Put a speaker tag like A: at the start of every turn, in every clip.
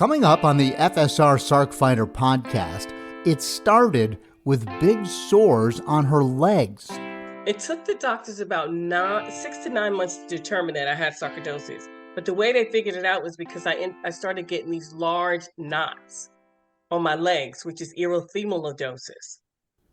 A: Coming up on the FSR Sarc Fighter podcast, it started with big sores on her legs.
B: It took the doctors about 6 to 9 months to determine that I had sarcoidosis. But the way they figured it out was because I started getting these large knots on my legs, which is erythematosis.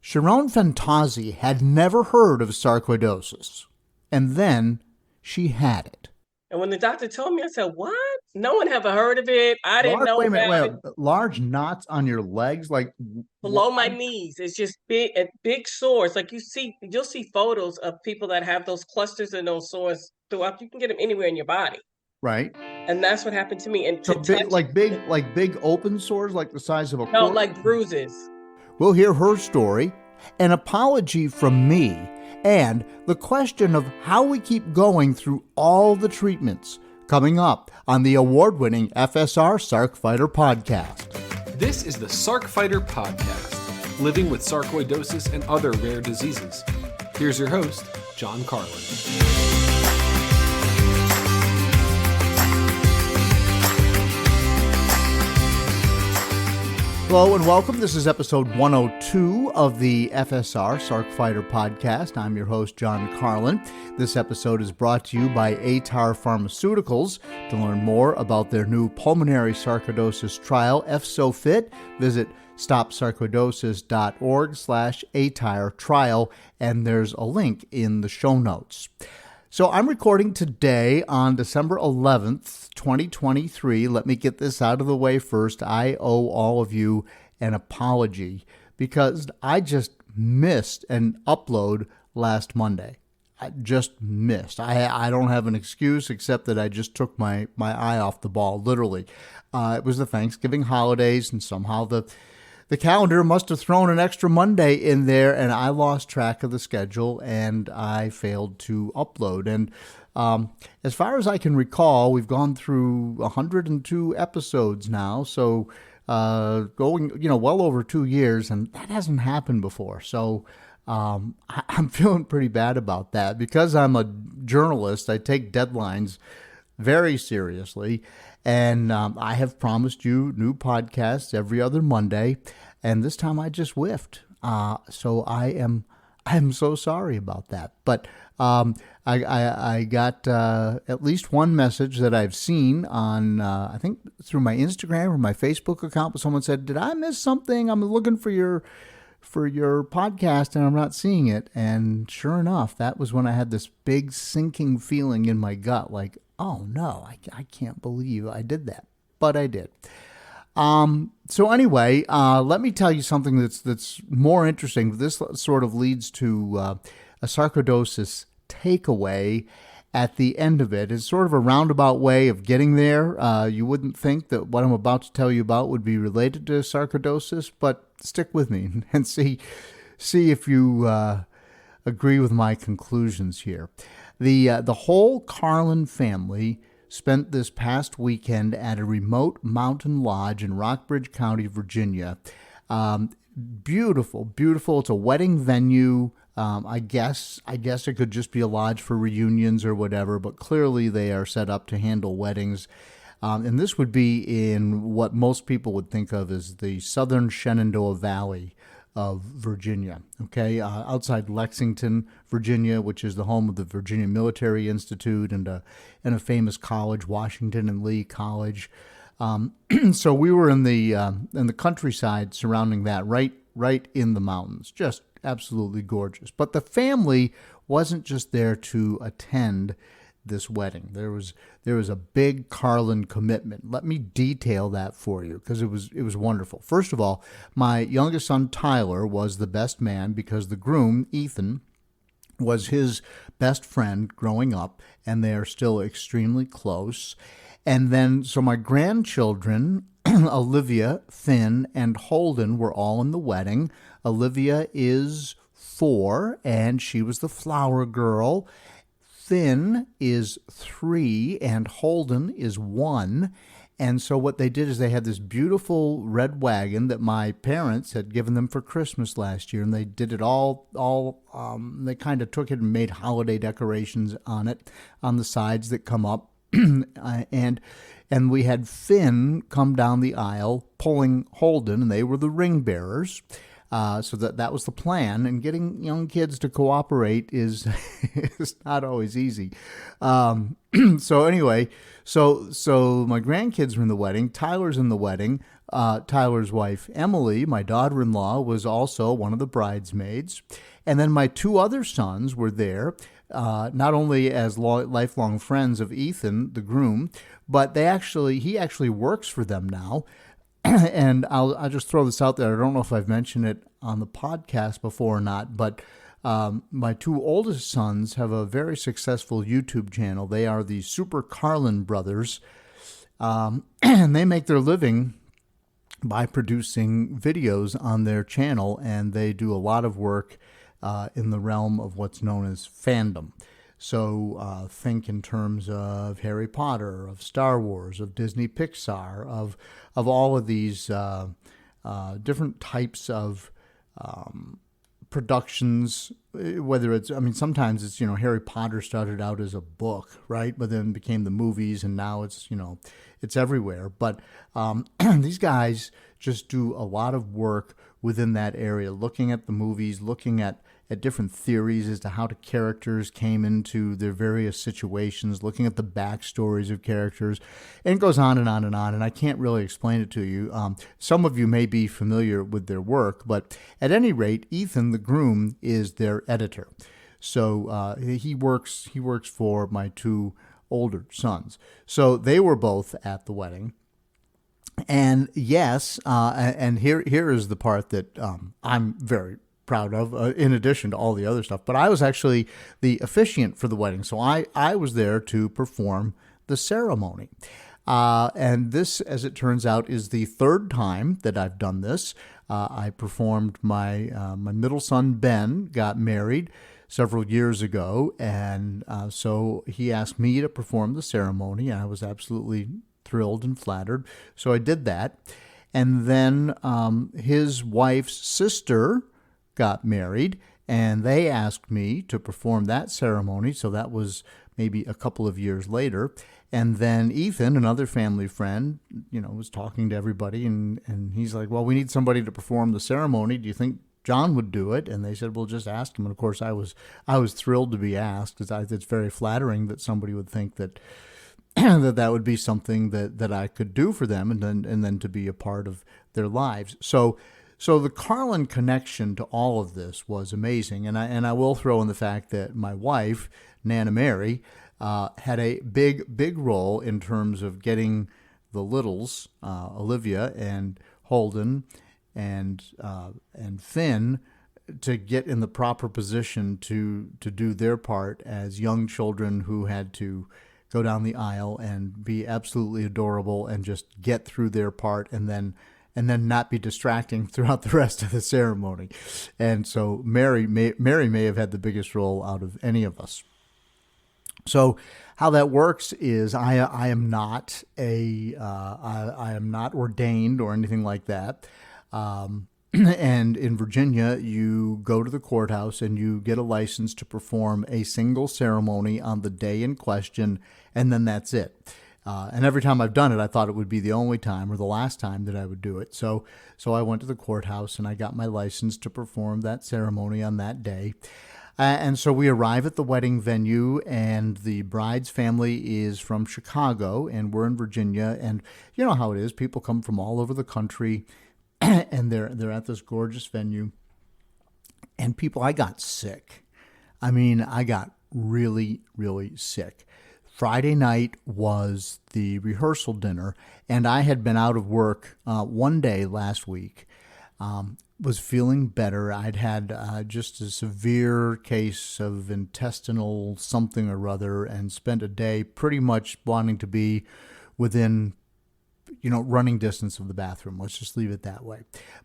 A: Sherron Fantauzzi had never heard of sarcoidosis, and then she had it.
B: And when the doctor told me, I said, what? No one ever heard of it. I didn't know about it.
A: Large knots on your legs? Like
B: below my knees. It's just big sores. Like you'll see photos of people that have those clusters and those sores throughout. You can get them anywhere in your body.
A: Right.
B: And that's what happened to me. And
A: so big open sores, like the size of a
B: no, like bruises.
A: We'll hear her story, an apology from me, and the question of how we keep going through all the treatments, coming up on the award-winning FSR Sarc Fighter podcast.
C: This is the Sarc Fighter podcast, living with sarcoidosis and other rare diseases. Here's your host, John Carlin.
A: Hello and welcome. This is episode 102 of the FSR Sarc Fighter podcast. I'm your host, John Carlin. This episode is brought to you by ATAR Pharmaceuticals. To learn more about their new pulmonary sarcoidosis trial, FSOFIT, visit stopsarcoidosis.org/ATAR trial, and there's a link in the show notes. So I'm recording today on December 11th, 2023. Let me get this out of the way first. I owe all of you an apology because I just missed an upload last Monday. I just missed. I don't have an excuse except that I just took my eye off the ball, literally. It was the Thanksgiving holidays, and somehow the calendar must have thrown an extra Monday in there, and I lost track of the schedule, and I failed to upload. And as far as I can recall, we've gone through 102 episodes now, so going, well over 2 years, and that hasn't happened before. So I'm feeling pretty bad about that. Because I'm a journalist, I take deadlines very seriously. And I have promised you new podcasts every other Monday, and this time I just whiffed. So I'm so sorry about that. But I got at least one message that I've seen on I think through my Instagram or my Facebook account. But someone said, "Did I miss something? I'm looking for your podcast and I'm not seeing it." And sure enough, that was when I had this big sinking feeling in my gut, like, oh no, I can't believe I did that, but I did. So anyway, let me tell you something that's more interesting. This sort of leads to a sarcoidosis takeaway at the end of it. It's sort of a roundabout way of getting there. You wouldn't think that what I'm about to tell you about would be related to sarcoidosis, but stick with me and see if you agree with my conclusions here. The whole Carlin family spent this past weekend at a remote mountain lodge in Rockbridge County, Virginia. Beautiful, beautiful. It's a wedding venue. I guess it could just be a lodge for reunions or whatever, but clearly they are set up to handle weddings. And this would be in what most people would think of as the southern Shenandoah Valley of Virginia, okay, outside Lexington, Virginia, which is the home of the Virginia Military Institute and a famous college, Washington and Lee College. So we were in the countryside surrounding that, right in the mountains, just absolutely gorgeous. But the family wasn't just there to attend this wedding. There was a big Carlin commitment. Let me detail that for you because it was wonderful. First of all, my youngest son Tyler was the best man because the groom Ethan was his best friend growing up, and they are still extremely close. And then so my grandchildren Olivia, Finn, and Holden were all in the wedding. Olivia is 4, and she was the flower girl. Finn is 3 and Holden is 1. And so what they did is they had this beautiful red wagon that my parents had given them for Christmas last year, and they did it all they kind of took it and made holiday decorations on it, on the sides that come up. and we had Finn come down the aisle pulling Holden, and they were the ring bearers. So that was the plan, and getting young kids to cooperate is is not always easy. So anyway, so my grandkids were in the wedding. Tyler's in the wedding. Tyler's wife, Emily, my daughter-in-law, was also one of the bridesmaids. And then my two other sons were there, not only as lifelong friends of Ethan, the groom, but he actually works for them now. And I'll just throw this out there. I don't know if I've mentioned it on the podcast before or not, but my two oldest sons have a very successful YouTube channel. They are the Super Carlin brothers, and they make their living by producing videos on their channel, and they do a lot of work in the realm of what's known as fandom. So think in terms of Harry Potter, of Star Wars, of Disney Pixar, of all of these different types of productions, whether it's, sometimes it's, Harry Potter started out as a book, right? But then became the movies, and now it's, it's everywhere. But these guys just do a lot of work within that area, looking at the movies, looking at different theories as to how the characters came into their various situations, looking at the backstories of characters, and it goes on and on and on, and I can't really explain it to you. Some of you may be familiar with their work, but at any rate, Ethan, the groom, is their editor. So he works for my two older sons. So they were both at the wedding. And yes, and here is the part that I'm very proud of, in addition to all the other stuff. But I was actually the officiant for the wedding, so I was there to perform the ceremony. And this, as it turns out, is the third time that I've done this. I performed my middle son, Ben, got married several years ago, and so he asked me to perform the ceremony, and I was absolutely thrilled and flattered. So I did that. And then his wife's sister got married, and they asked me to perform that ceremony. So that was maybe a couple of years later. And then Ethan, another family friend, was talking to everybody, and he's like, well, we need somebody to perform the ceremony. Do you think John would do it? And they said, well, just ask him. And of course, I was thrilled to be asked, because it's very flattering that somebody would think that that would be something that I could do for them, and then to be a part of their lives. So the Carlin connection to all of this was amazing, and I will throw in the fact that my wife, Nana Mary, had a big role in terms of getting the littles, Olivia and Holden and Finn, to get in the proper position to do their part as young children who had to go down the aisle and be absolutely adorable and just get through their part, and then not be distracting throughout the rest of the ceremony. And so Mary may have had the biggest role out of any of us. So how that works is I am not I am not ordained or anything like that. And in Virginia, you go to the courthouse and you get a license to perform a single ceremony on the day in question, and then that's it. And every time I've done it, I thought it would be the only time or the last time that I would do it. So I went to the courthouse and I got my license to perform that ceremony on that day. And so we arrive at the wedding venue, and the bride's family is from Chicago, and we're in Virginia. And you know how it is. People come from all over the country, and they're at this gorgeous venue. And I got sick. I got really, really sick. Friday night was the rehearsal dinner, and I had been out of work one day last week, was feeling better. I'd had just a severe case of intestinal something or other, and spent a day pretty much wanting to be within running distance of the bathroom. Let's just leave it that way.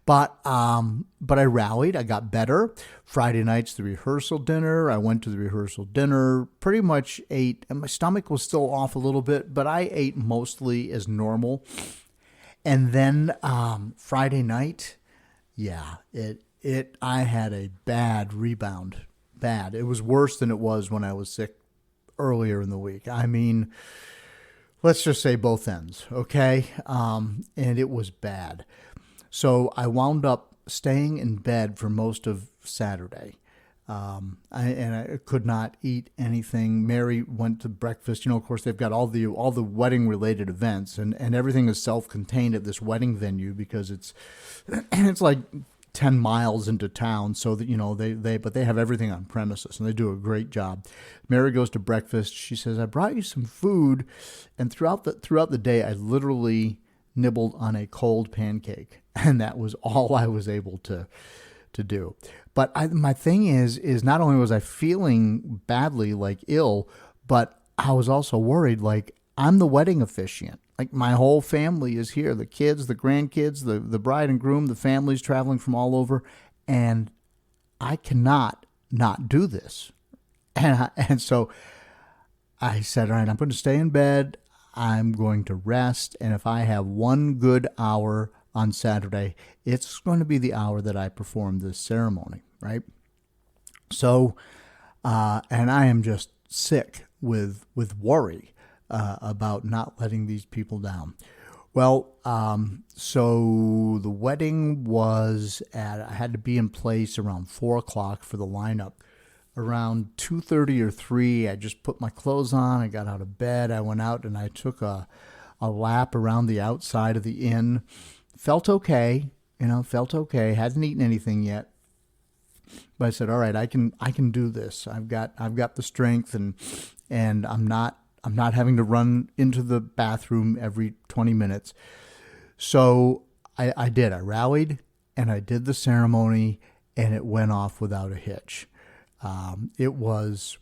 A: But I rallied. I got better. Friday night's the rehearsal dinner. I went to the rehearsal dinner, pretty much ate, and my stomach was still off a little bit, but I ate mostly as normal. And then Friday night, I had a bad rebound. Bad. It was worse than it was when I was sick earlier in the week. let's just say both ends, okay? And it was bad. So I wound up staying in bed for most of Saturday. I could not eat anything. Mary went to breakfast. Of course, they've got all the wedding related events, and everything is self-contained at this wedding venue because it's like 10 miles into town. So that but they have everything on premises, and they do a great job. Mary goes to breakfast. She says, "I brought you some food," and throughout the day, I literally nibbled on a cold pancake, and that was all I was able to do. But my thing is not only was I feeling badly, like ill, but I was also worried, like I'm the wedding officiant. Like my whole family is here, the kids, the grandkids, the bride and groom, the families traveling from all over, and I cannot not do this. And so I said, all right, I'm going to stay in bed. I'm going to rest. And if I have one good hour on Saturday, it's going to be the hour that I perform this ceremony, right? So, and I am just sick with worry about not letting these people down. Well, so the wedding I had to be in place around 4 o'clock for the lineup. Around 2:30 or 3, I just put my clothes on. I got out of bed. I went out and I took a lap around the outside of the inn. Felt okay, felt okay. Hadn't eaten anything yet, but I said, "All right, I can do this. I've got the strength, and I'm not having to run into the bathroom every 20 minutes." So I did. I rallied and I did the ceremony, and it went off without a hitch. It was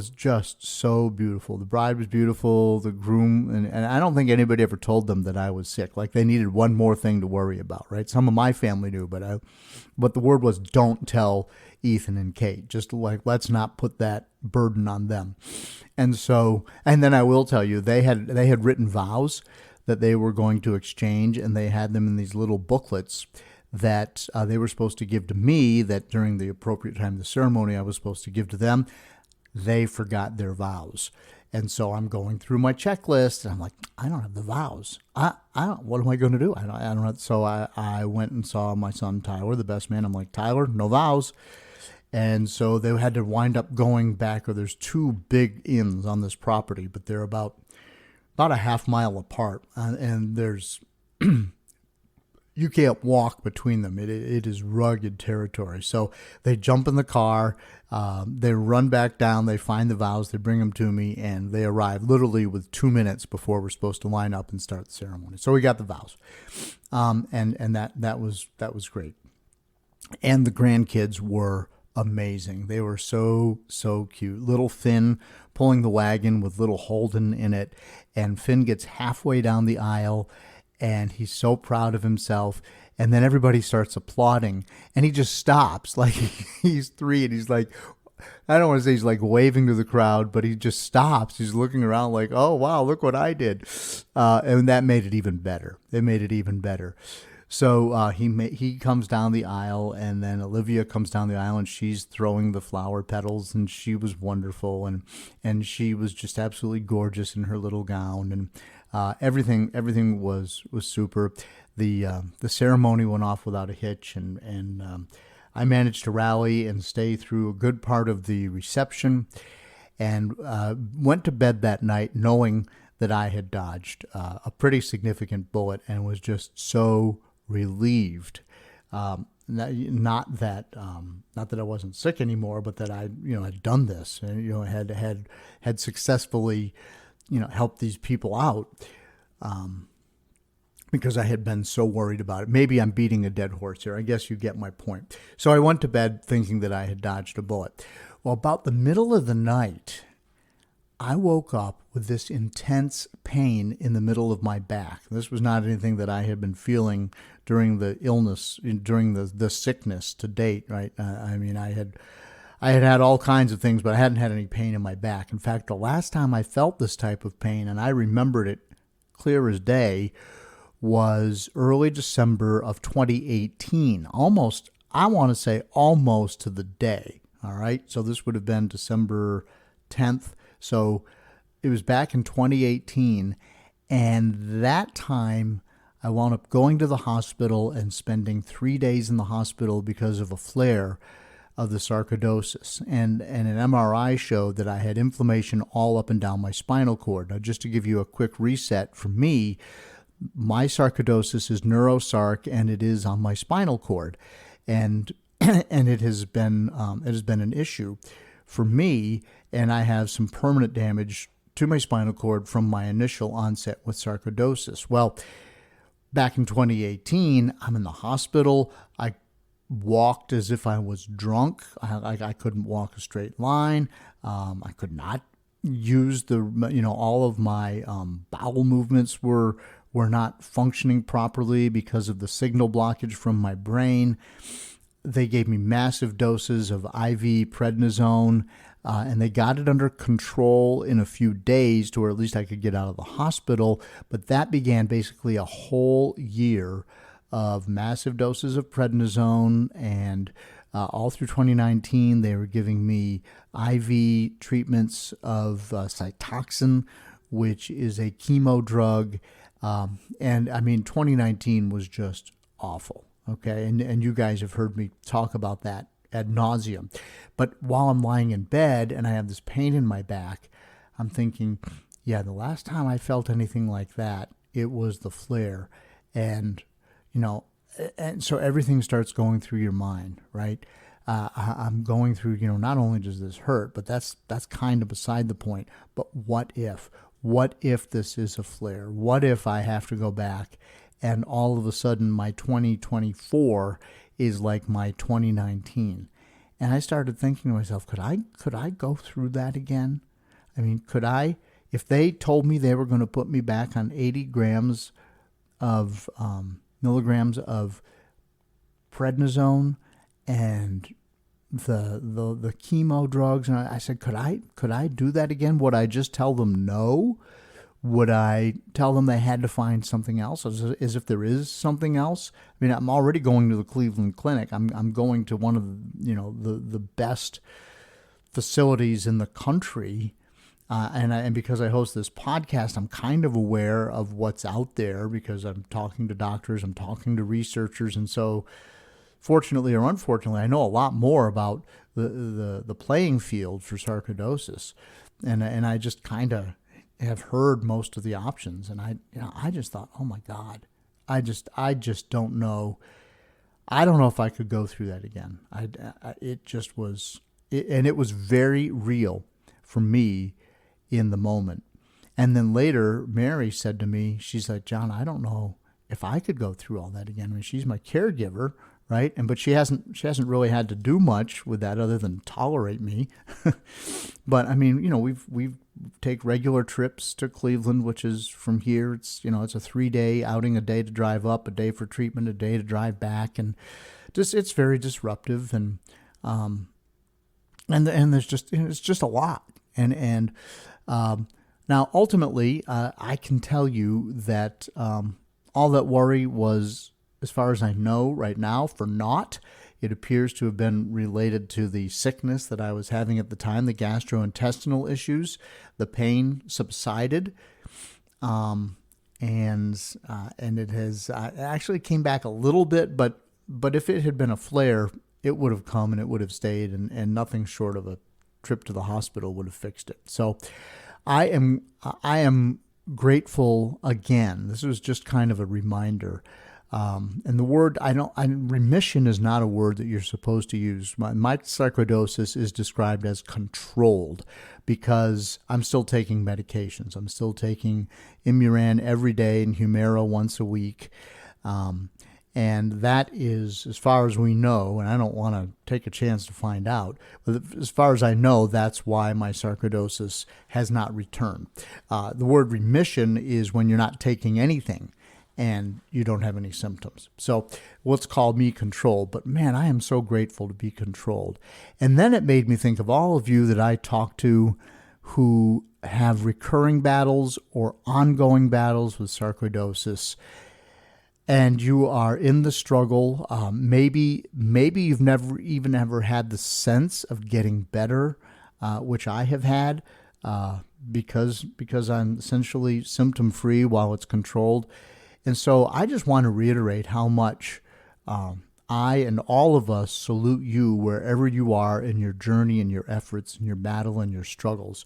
A: just so beautiful. The bride was beautiful, the groom, and I don't think anybody ever told them that I was sick. Like they needed one more thing to worry about, right? Some of my family knew, but the word was don't tell Ethan and Kate. Just like, let's not put that burden on them. And then I will tell you, they had written vows that they were going to exchange, and they had them in these little booklets that they were supposed to give to me, that during the appropriate time of the ceremony I was supposed to give to them. They forgot their vows. And so I'm going through my checklist, and I'm like, I don't have the vows. I don't, what am I going to do? I don't have, so I went and saw my son, Tyler, the best man. I'm like, Tyler, no vows. And so they had to wind up going back, or there's 2 big inns on this property, but they're about a half mile apart. And there's, you can't walk between them. It is rugged territory. So they jump in the car, they run back down, they find the vows, they bring them to me, and they arrive literally with 2 minutes before we're supposed to line up and start the ceremony. So we got the vows, and that was great. And the grandkids were amazing. They were so cute. Little Finn pulling the wagon with little Holden in it, and Finn gets halfway down the aisle, and he's so proud of himself. And then everybody starts applauding, and he just stops. Like he's 3, and he's like, I don't want to say he's like waving to the crowd, but he just stops. He's looking around like, oh, wow, look what I did. And that made it even better. It made it even better. So he comes down the aisle, and then Olivia comes down the aisle, and she's throwing the flower petals, and she was wonderful, and she was just absolutely gorgeous in her little gown, and everything was super. The ceremony went off without a hitch, and I managed to rally and stay through a good part of the reception, and went to bed that night knowing that I had dodged a pretty significant bullet, and was just so relieved. Not that I wasn't sick anymore, but that I had done this, and had successfully helped these people out, because I had been so worried about it. Maybe I'm beating a dead horse here. I guess you get my point. So I went to bed thinking that I had dodged a bullet. Well, about the middle of the night, I woke up with this intense pain in the middle of my back. This was not anything that I had been feeling during the illness, during the sickness to date, right? I had all kinds of things, but I hadn't had any pain in my back. In fact, the last time I felt this type of pain, and I remembered it clear as day, was early December of 2018. Almost, I want to say almost to the day. All right. So this would have been December 10th. So it was back in 2018, and that time I wound up going to the hospital and spending 3 days in the hospital because of a flare of the sarcoidosis. And an MRI showed that I had inflammation all up and down my spinal cord. Now, just to give you a quick reset, for me, my sarcoidosis is neurosarc, and it is on my spinal cord. And it has been an issue for me, and I have some permanent damage to my spinal cord from my initial onset with sarcoidosis. Well, back in 2018, I'm in the hospital. I walked as if I was drunk. I couldn't walk a straight line. I could not use all of my bowel movements were not functioning properly because of the signal blockage from my brain. They gave me massive doses of IV prednisone, and they got it under control in a few days to where at least I could get out of the hospital. But that began basically a whole year of massive doses of prednisone, and all through 2019, they were giving me IV treatments of Cytoxan, which is a chemo drug. And I mean, 2019 was just awful. Okay. And you guys have heard me talk about that ad nauseum. But while I'm lying in bed and I have this pain in my back, I'm thinking, yeah, the last time I felt anything like that, it was the flare. And so everything starts going through your mind, right? I'm going through, not only does this hurt, but that's kind of beside the point. But what if? What if this is a flare? What if I have to go back and all of a sudden my 2024 is like my 2019? And I started thinking to myself, could I go through that again? I mean, could I, if they told me they were going to put me back on 80 grams of milligrams of prednisone and the chemo drugs, and I said, could I do that again? Would I just tell them no? Would I tell them they had to find something else, as if there is something else? I mean, I'm already going to the Cleveland Clinic. I'm going to one of the best facilities in the country, and because I host this podcast, I'm kind of aware of what's out there because I'm talking to doctors, I'm talking to researchers, and so fortunately or unfortunately, I know a lot more about the playing field for sarcoidosis, and I just kind of have heard most of the options, and I just thought, oh my God, I just don't know. I don't know if I could go through that again. It just was, and it was very real for me in the moment. And then later, Mary said to me, she's like, John, I don't know if I could go through all that again. I mean, she's my caregiver, right? But she hasn't really had to do much with that other than tolerate me. But I mean, we've take regular trips to Cleveland, which is from here. It's it's a 3-day outing, a day to drive up, a day for treatment, a day to drive back, and just it's very disruptive, and there's just it's just a lot, and now ultimately I can tell you that all that worry was, as far as I know right now, for naught. It appears to have been related to the sickness that I was having at the time, the gastrointestinal issues. The pain subsided, and it has actually came back a little bit. But if it had been a flare, it would have come and it would have stayed, and nothing short of a trip to the hospital would have fixed it. So I am grateful again. This was just kind of a reminder. And the word, remission is not a word that you're supposed to use. My sarcoidosis is described as controlled because I'm still taking medications. I'm still taking Imuran every day and Humira once a week. And that is, as far as we know, and I don't want to take a chance to find out, but as far as I know, that's why my sarcoidosis has not returned. The word remission is when you're not taking anything and you don't have any symptoms. So let's call me controlled. But man, I am so grateful to be controlled. And then it made me think of all of you that I talk to who have recurring battles or ongoing battles with sarcoidosis. And you are in the struggle. Maybe you've never even ever had the sense of getting better, which I have had. because I'm essentially symptom free while it's controlled. And so I just want to reiterate how much I and all of us salute you wherever you are in your journey and your efforts and your battle and your struggles.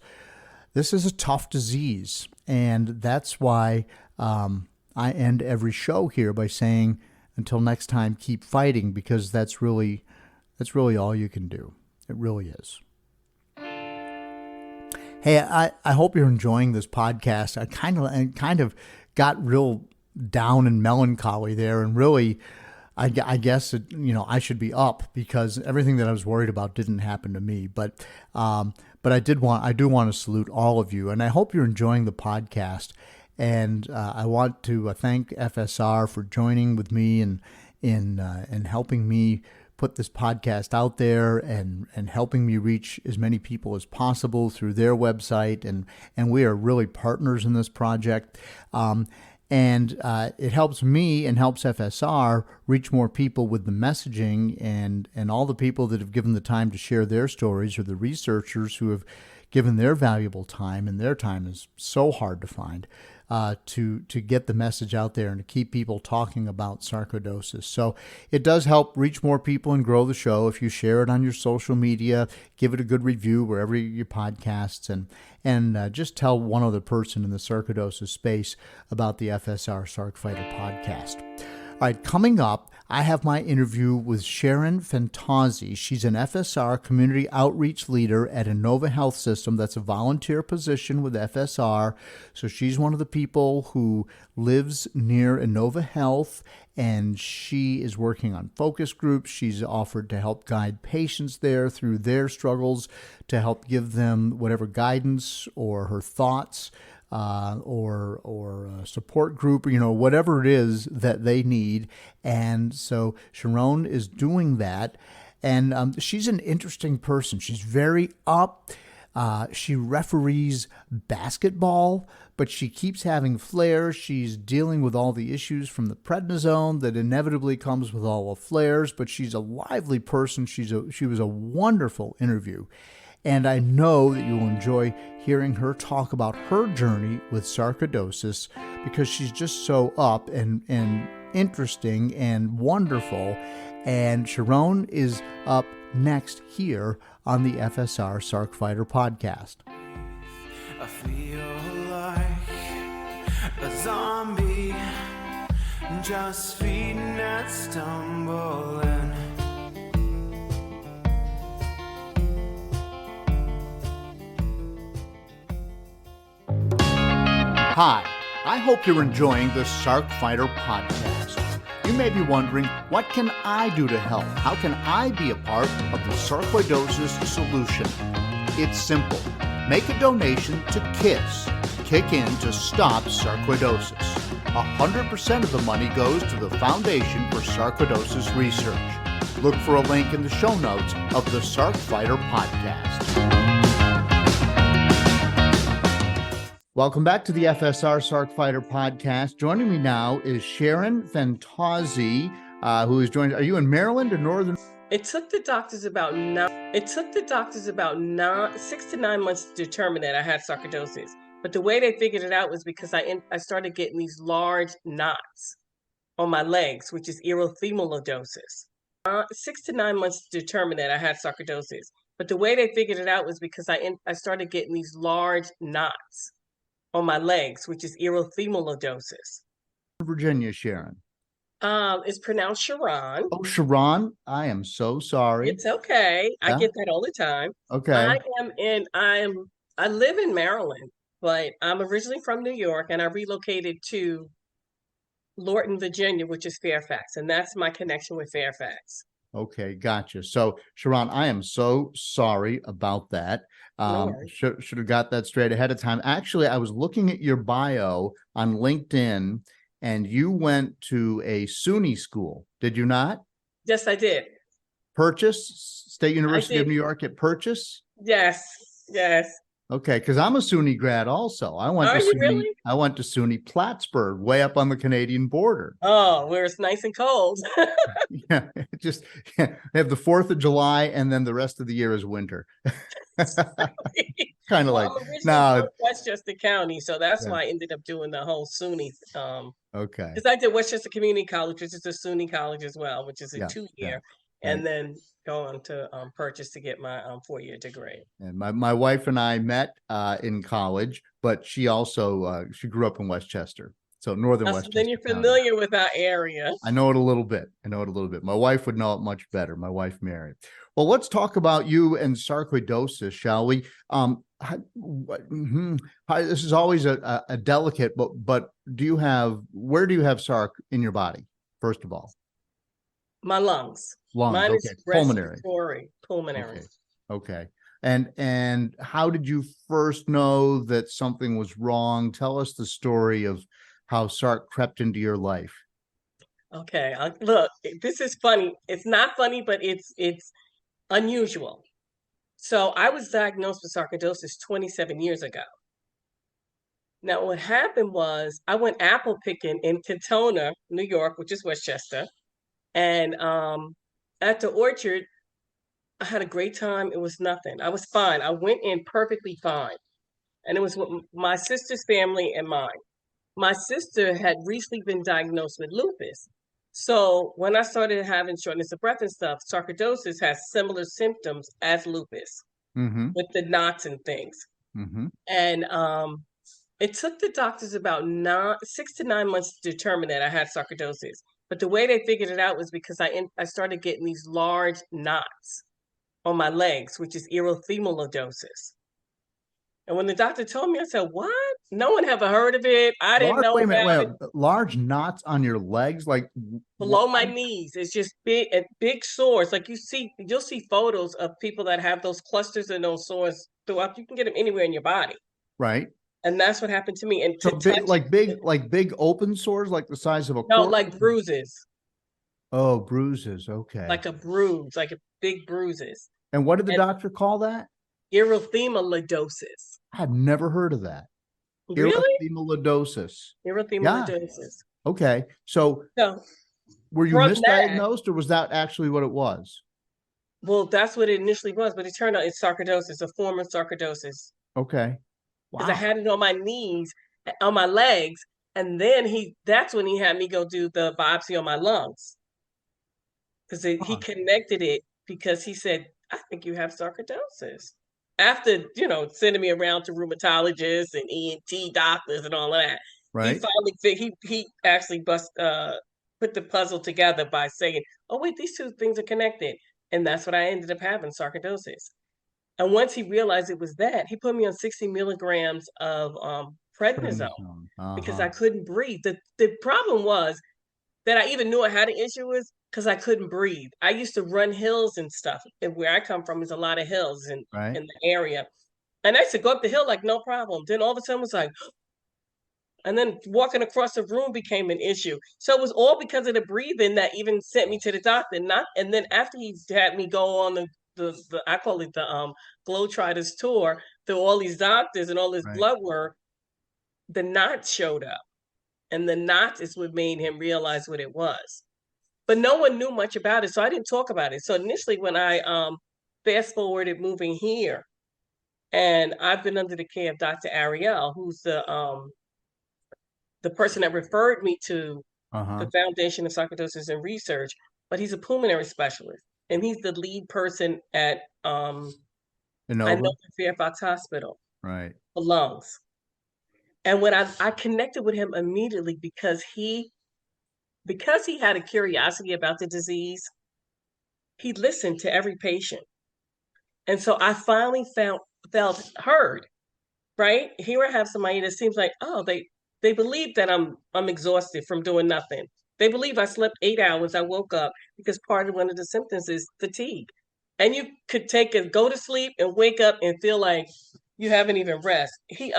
A: This is a tough disease, and that's why I end every show here by saying, until next time, keep fighting, because that's really all you can do. It really is. Hey, I hope you're enjoying this podcast. I kind of got real down and melancholy there, and really, I guess I should be up because everything that I was worried about didn't happen to me. But I do want to salute all of you, and I hope you're enjoying the podcast. And I want to thank FSR for joining with me and helping me put this podcast out there and helping me reach as many people as possible through their website. And we are really partners in this project. And it helps me and helps FSR reach more people with the messaging, and all the people that have given the time to share their stories, or the researchers who have given their valuable time, and their time is so hard to find, to get the message out there and to keep people talking about sarcoidosis. So it does help reach more people and grow the show if you share it on your social media, give it a good review wherever you podcasts, and just tell one other person in the sarcoidosis space about the FSR Sarc Fighter podcast. All right, coming up, I have my interview with Sherron Fantauzzi. She's an FSR community outreach leader at Inova Health System. That's a volunteer position with FSR. So she's one of the people who lives near Inova Health, and she is working on focus groups. She's offered to help guide patients there through their struggles, to help give them whatever guidance or her thoughts, or a support group, whatever it is that they need. And so Sherron is doing that. And she's an interesting person. She's very up. She referees basketball, but she keeps having flares. She's dealing with all the issues from the prednisone that inevitably comes with all the flares, but she's a lively person. She was a wonderful interview. And I know that you will enjoy hearing her talk about her journey with sarcoidosis, because she's just so up and interesting and wonderful. And Sherron is up next here on the FSR Sarc Fighter podcast.
D: I feel like a zombie, just feeding and stumbling.
A: Hi, I hope you're enjoying the Sarc Fighter podcast. You may be wondering, what can I do to help? How can I be a part of the sarcoidosis solution? It's simple. Make a donation to KISS, Kick In to Stop Sarcoidosis. 100% of the money goes to the Foundation for Sarcoidosis Research. Look for a link in the show notes of the Sarc Fighter podcast. Welcome back to the FSR Sarc Fighter podcast. Joining me now is Sherron Fantauzzi, who is joined. Are you in Maryland or Northern?
B: It took the doctors about 6 to 9 months to determine that I had sarcoidosis. But the way they figured it out was because I started getting these large knots on my legs, which is erythematosis. 6 to 9 months to determine that I had sarcoidosis. But the way they figured it out was because I started getting these large knots on my legs, which is erythematosis.
A: Virginia, Sherron.
B: It's pronounced Sherron.
A: Oh, Sherron, I am so sorry.
B: It's okay.
A: Yeah?
B: I get that all the time.
A: Okay.
B: I live in Maryland, but I'm originally from New York, and I relocated to Lorton, Virginia, which is Fairfax, and that's my connection with Fairfax.
A: Okay, gotcha. So, Sherron, I am so sorry about that.
B: No worries.
A: Should have got that straight ahead of time. Actually, I was looking at your bio on LinkedIn, and you went to a SUNY school, did you not?
B: Yes, I did.
A: Purchase, State University of New York at Purchase?
B: Yes.
A: Okay, because I'm a SUNY grad also. I went
B: Are
A: to
B: you
A: SUNY,
B: really?
A: I went to SUNY Plattsburgh, way up on the Canadian border.
B: Oh, where it's nice and cold.
A: Yeah, they have the 4th of July, and then the rest of the year is winter. Kind of
B: Well,
A: like,
B: I'm originally
A: no,
B: from Westchester County, so that's
A: yeah,
B: why I ended up doing the whole SUNY.
A: okay.
B: Because I did Westchester Community College, which is a SUNY college as well, which is a
A: Yeah, yeah,
B: 2-year,
A: right.
B: and then go on to purchase to get my 4-year degree.
A: And my wife and I met in college, but she also she grew up in Westchester, so northern
B: So then
A: Westchester
B: you're
A: County.
B: familiar with our area.
A: I know it a little bit. I know it a little bit. My wife would know it much better. My wife married. Well, let's talk about you and sarcoidosis, shall we? This is always a delicate, but where do you have Sarc in your body? First of all,
B: My lungs.
A: lungs.
B: Mine
A: Okay,
B: is
A: pulmonary.
B: pulmonary.
A: Okay, okay. And how did you first know that something was wrong? Tell us the story of how Sarc crept into your life.
B: Okay, look, this is funny. It's not funny, but it's unusual. So I was diagnosed with sarcoidosis 27 years ago. Now, what happened was I went apple picking in Cantona, New York, which is Westchester, and at the orchard, I had a great time. It was nothing. I was fine. I went in perfectly fine, and it was with my sister's family and mine. My sister had recently been diagnosed with lupus. So when I started having shortness of breath and stuff, sarcoidosis has similar symptoms as lupus
A: Mm-hmm.
B: with the knots and things.
A: Mm-hmm.
B: And it took the doctors about 6 to 9 months to determine that I had sarcoidosis. But the way they figured it out was because I started getting these large knots on my legs, which is erythematosis. And when the doctor told me, I said, "What? No one ever heard of it. I didn't
A: Large,
B: know
A: wait a minute,
B: about it."
A: large knots on your legs, like
B: Below my
A: why?
B: knees, it's just big sores. Like you'll see photos of people that have those clusters and those sores throughout. You can get them anywhere in your body,
A: Right.
B: and that's what happened to me. And
A: So
B: to touch
A: like big open sores, like the size of a
B: no,
A: quarter.
B: like bruises,
A: Oh, bruises. Okay.
B: like a bruise, like a big bruises,
A: And what did the
B: and
A: doctor call that?
B: erythematosis.
A: I've never heard of that.
B: Really?
A: Erythematosis. Yeah.
B: Erythematosis.
A: Okay. So
B: So
A: were you
B: from that,
A: misdiagnosed, or was that actually what it was?
B: well, that's what it initially was, but it turned out it's sarcoidosis, a form of sarcoidosis.
A: Okay.
B: Because I
A: Wow.
B: had it on my knees, on my legs, and then that's when he had me go do the biopsy on my lungs. Because he
A: Huh.
B: connected it because he said, "I think you have sarcoidosis." After, sending me around to rheumatologists and ENT doctors and all of that, he
A: Right.
B: finally he actually put the puzzle together by saying, "Oh wait, these two things are connected," and that's what I ended up having, sarcoidosis. And once he realized it was that, he put me on 60 milligrams of prednisone
A: Prednisone.
B: because
A: Uh-huh.
B: I couldn't breathe. The problem was that I even knew I had an issue was because I couldn't breathe. I used to run hills and stuff, and where I come from is a lot of hills
A: Right.
B: in the area. And I used to go up the hill like no problem. Then all of a sudden it was like, and then walking across the room became an issue. So it was all because of the breathing that even sent me to the doctor. Not and then after he had me go on the I call it the Globetrotters tour through all these doctors and all this
A: Right.
B: blood work, the knots showed up. And the knots is what made him realize what it was. But no one knew much about it, so I didn't talk about it. So initially when I fast forwarded moving here, and I've been under the care of Dr. Ariel, who's the person that referred me to
A: Uh-huh.
B: the Foundation of Sarcoidosis and Research, but he's a pulmonary specialist, and he's the lead person at I
A: Inova.
B: know Fairfax Hospital
A: Right.
B: for lungs. And when I connected with him immediately because he had a curiosity about the disease, he listened to every patient. And so I finally felt heard, right? Here I have somebody that seems like, oh, they believe that I'm exhausted from doing nothing. They believe I slept 8 hours. I woke up because part of one of the symptoms is fatigue. And you could go to sleep and wake up and feel like you haven't even rest. He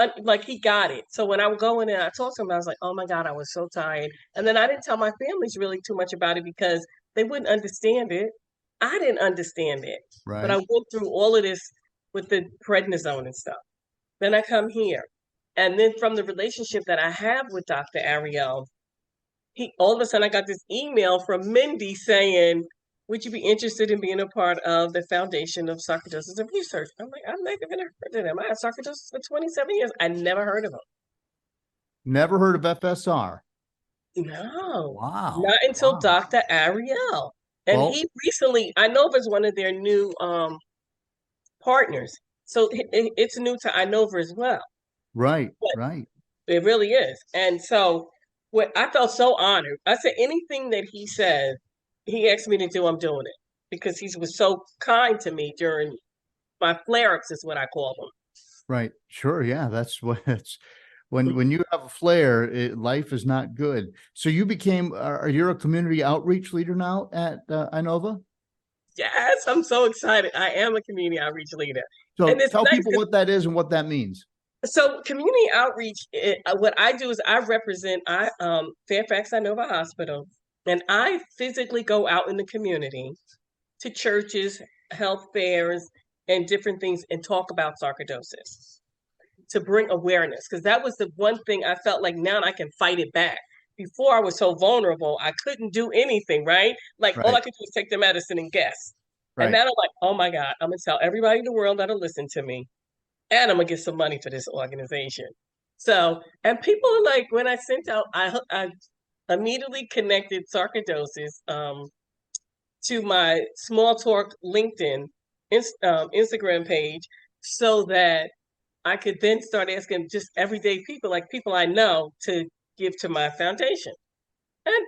B: got it. So when I would go in and I talked to him, I was like, oh my God, I was so tired. And then I didn't tell my families really too much about it because they wouldn't understand it. I didn't understand it. But I
A: Right.
B: went through all of this with the prednisone and stuff. Then I come here. And then from the relationship that I have with Dr. Ariel, he all of a sudden I got this email from Mindy saying, would you be interested in being a part of the Foundation of Sarcoidosis and Research? I'm like, I've never even heard of them. I had sarcoidosis for 27 years. I never heard of them.
A: Never heard of FSR.
B: No,
A: Wow.
B: not until
A: Wow.
B: Dr. Ariel. And
A: Well,
B: he recently, I know it's one of their new partners. So it's new to Inova as well.
A: right,
B: But
A: right.
B: it really is. And so what I felt so honored. I said anything that he said, he asked me to do, I'm doing it. Because he was so kind to me during my flare-ups is what I call them.
A: Right. Sure. Yeah. That's what it's
B: Mm-hmm.
A: when you have a flare, life is not good. So you became, are you a community outreach leader now at Inova?
B: Yes, I'm so excited. I am a community outreach leader. And
A: So
B: it's
A: tell
B: nice
A: people what that is and what that means.
B: so community outreach, what I do is I represent Fairfax Inova Hospital, and I physically go out in the community to churches, health fairs, and different things and talk about sarcoidosis to bring awareness. Because that was the one thing I felt like now I can fight it back. Before I was so vulnerable, I couldn't do anything, right? Like all I
A: Right.
B: could do was take the medicine and guess. And
A: Right.
B: now I'm like, oh my God, I'm gonna tell everybody in the world that'll listen to me, and I'm gonna get some money for this organization. So, and people are like, when I sent out, I immediately connected sarcoidosis to my Small Talk LinkedIn Instagram page so that I could then start asking just everyday people, like people I know, to give to my foundation. And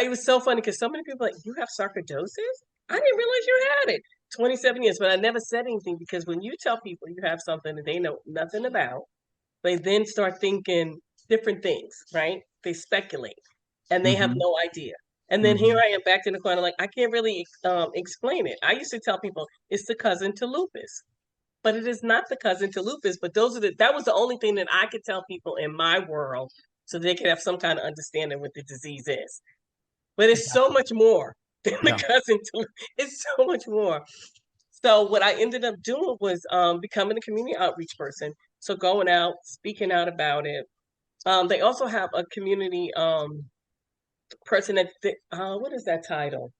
B: it was so funny because so many people are like, you have sarcoidosis? I didn't realize you had it. 27 years, but I never said anything because when you tell people you have something that they know nothing about, they then start thinking different things, right? They speculate and they have
A: Mm-hmm.
B: no idea. And then
A: Mm-hmm.
B: here I am back in the corner, like, I can't really explain it. I used to tell people it's the cousin to lupus, but it is not the cousin to lupus. But that was the only thing that I could tell people in my world so they could have some kind of understanding what the disease is. But it's so much more than the
A: Yeah.
B: cousin to, it's so much more. So what I ended up doing was becoming a community outreach person. So going out, speaking out about it. They also have a community person that what is that title?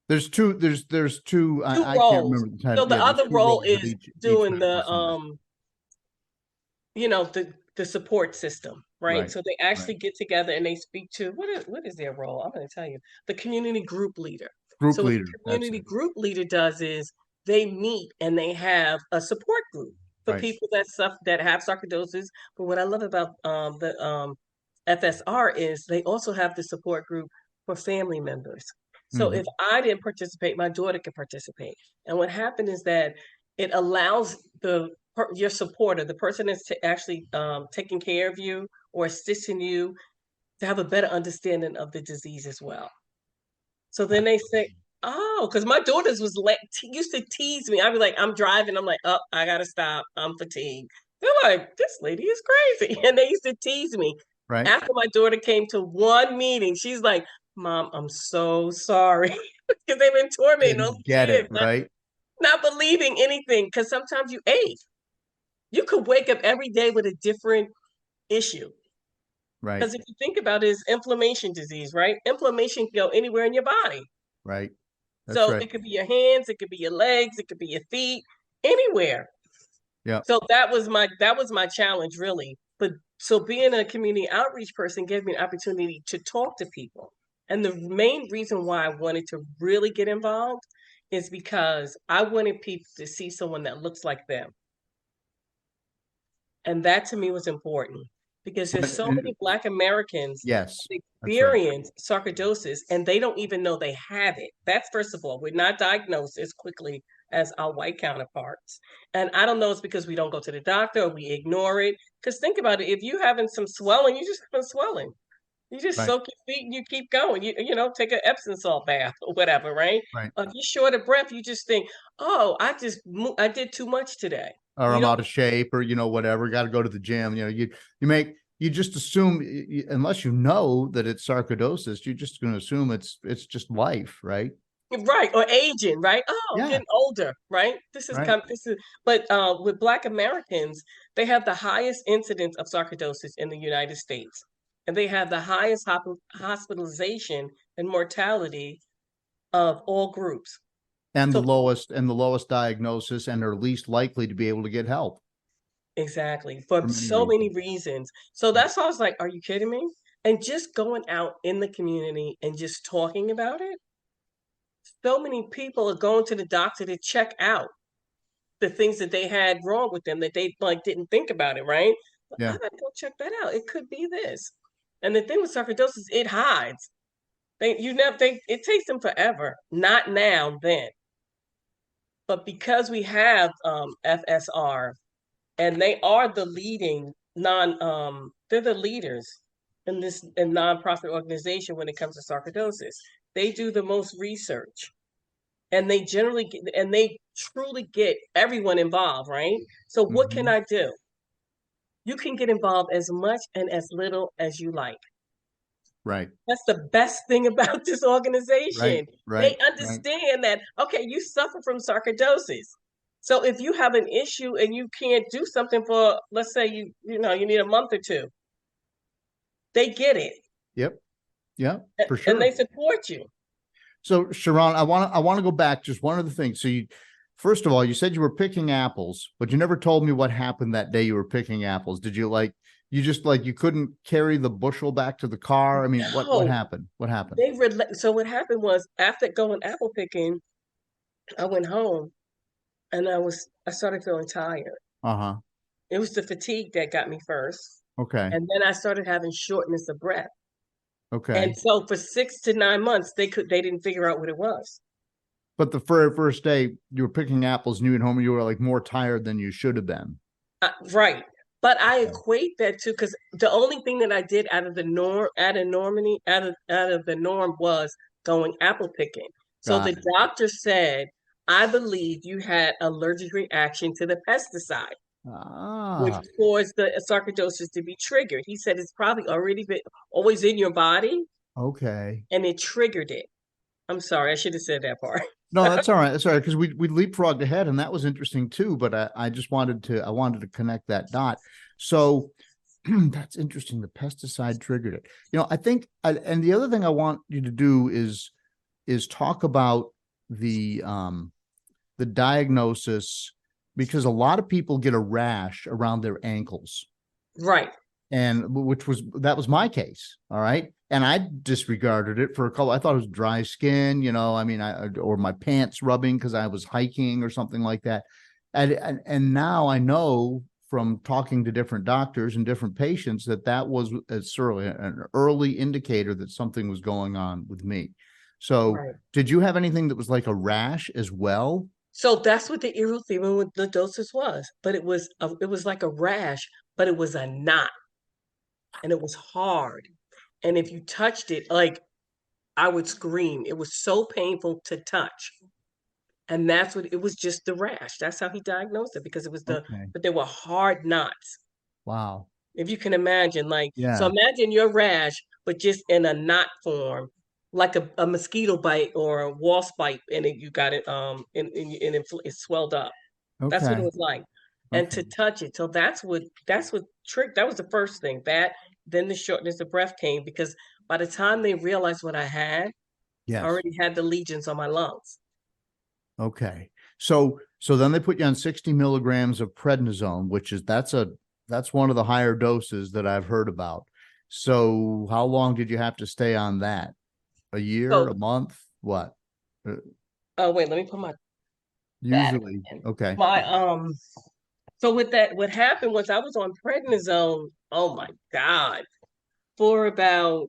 A: There's two, two,
B: Two
A: I can't
B: roles.
A: remember the title.
B: So the
A: Yeah. There's
B: other
A: two
B: role
A: roles that
B: is
A: each
B: doing the
A: person has.
B: the support system, right?
A: Right.
B: So they
A: Right.
B: actually get together and they speak to what is their role? I'm going to tell you, the community group leader.
A: Group
B: So what the
A: leader. That's
B: community
A: it.
B: group leader does is they meet and they have a support group for
A: Right.
B: people that have sarcoidosis. But what I love about the FSR is they also have the support group for family members. So
A: Mm-hmm.
B: if I didn't participate, my daughter can participate. And what happened is that it allows your supporter, the person that's actually taking care of you or assisting you, to have a better understanding of the disease as well. So then they say, oh, because my daughters used to tease me. I'd be like, I'm driving. I'm like, oh, I gotta stop. I'm fatigued. They're like, this lady is crazy, and they used to tease me.
A: Right.
B: After my daughter came to one meeting, she's like, Mom, I'm so sorry because they've been tormenting those
A: Didn't get it.
B: kids,
A: Right.
B: not believing anything. Because sometimes you age. You could wake up every day with a different issue.
A: Right.
B: Because if you think about it, it's inflammation disease, right? Inflammation can go anywhere in your body.
A: Right. That's
B: So
A: right.
B: it could be your hands, it could be your legs, it could be your feet, anywhere.
A: Yeah.
B: So that was my challenge, really. But so being a community outreach person gave me an opportunity to talk to people. And the main reason why I wanted to really get involved is because I wanted people to see someone that looks like them. And that to me was important because there's so many Black Americans
A: Yes.
B: that
A: That's right.
B: experience sarcoidosis and they don't even know they have it. That's first of all, we're not diagnosed as quickly as our white counterparts. And I don't know it's because we don't go to the doctor or we ignore it. Because think about it, if you're having some swelling, you just having swelling. You just
A: Right.
B: soak your feet and you keep going. You know, take an Epsom salt bath or whatever, right?
A: Right.
B: If you're short of breath, you just think, oh, I did too much today.
A: Or
B: You
A: I'm
B: don't
A: out of shape, or whatever. Got to go to the gym. You just assume, unless you know that it's sarcoidosis, you're just going to assume it's just life, right?
B: Right, or aging, right? Oh, I'm
A: Yeah.
B: getting older, right?
A: Right.
B: But with Black Americans, they have the highest incidence of sarcoidosis in the United States. and they have the highest hospitalization and mortality of all groups.
A: And
B: So
A: the lowest diagnosis, and are least likely to be able to get help.
B: exactly, for
A: For many
B: so
A: reasons.
B: many reasons. So that's why I was like, are you kidding me? And just going out in the community and just talking about it, so many people are going to the doctor to check out the things that they had wrong with them that they like didn't think about it, right? But I
A: Yeah.
B: gotta go check that out. It could be this. And the thing with sarcoidosis, it hides. It takes them forever. Not now, then. But because we have FSR, and they are the leading they're the leaders in this nonprofit organization when it comes to sarcoidosis. They do the most research, and they truly get everyone involved, right? So what can I do? You can get involved as much and as little as you like.
A: Right.
B: That's the best thing about this organization. They
A: Right.
B: understand that, okay, you suffer from sarcoidosis. So if you have an issue and you can't do something for, let's say you need a month or two, they get it.
A: Yep. Yeah, for
B: And
A: sure.
B: they support you.
A: So, Sherron, I want to go back just one other thing. So, first of all, you said you were picking apples, but you never told me what happened that day you were picking apples. Did you you couldn't carry the bushel back to the car? I mean, what
B: No,
A: happened? What happened?
B: So what happened was, after going apple picking, I went home and I started feeling tired.
A: Uh-huh.
B: It was the fatigue that got me first.
A: Okay.
B: And then I started having shortness of breath.
A: Okay.
B: And so for 6 to 9 months, they didn't figure out what it was.
A: But the first day you were picking apples and you went home and you were like more tired than you should have been.
B: Right. But I equate that to, because the only thing that I did out of the norm, out of the norm, was going apple picking. So
A: Got
B: the doctor said, I believe you had allergic reaction to the pesticide, which
A: Ah,
B: caused the sarcoidosis to be triggered. He said it's probably already been always in your body,
A: okay.
B: and it triggered it. I'm sorry, I should have said that part.
A: No, that's all right. That's all right, because we leapfrogged ahead, and that was interesting too. But I just wanted to connect that dot. So that's interesting. The pesticide triggered it. I think, and the other thing I want you to do is talk about the diagnosis, because a lot of people get a rash around their ankles.
B: Right.
A: And that was my case. All right. And I disregarded it for a couple. I thought it was dry skin, I mean, or my pants rubbing because I was hiking or something like that. And now I know from talking to different doctors and different patients that was certainly an early indicator that something was going on with me. So Did you have anything that was like a rash as well?
B: So that's what the erythematosus was, but it was like a rash, but it was a knot, and it was hard. And if you touched it, like, I would scream. It was so painful to touch. And that's what it was, just the rash. That's how he diagnosed it, because it was but there were hard knots.
A: Wow.
B: If you can imagine, so imagine your rash, but just in a knot form, like a mosquito bite or a wasp bite, and you got it, and it swelled up. That's what it was like. And to touch it. So that was the first thing. Then the shortness of breath came, because by the time they realized what I had, I already had the lesions on my lungs.
A: Okay. So then they put you on 60 milligrams of prednisone, that's one of the higher doses that I've heard about. So how long did you have to stay on that? A year, a month? What?
B: Oh, wait, let me put my
A: usually. Okay.
B: So with that, what happened was I was on prednisone, oh my God, for about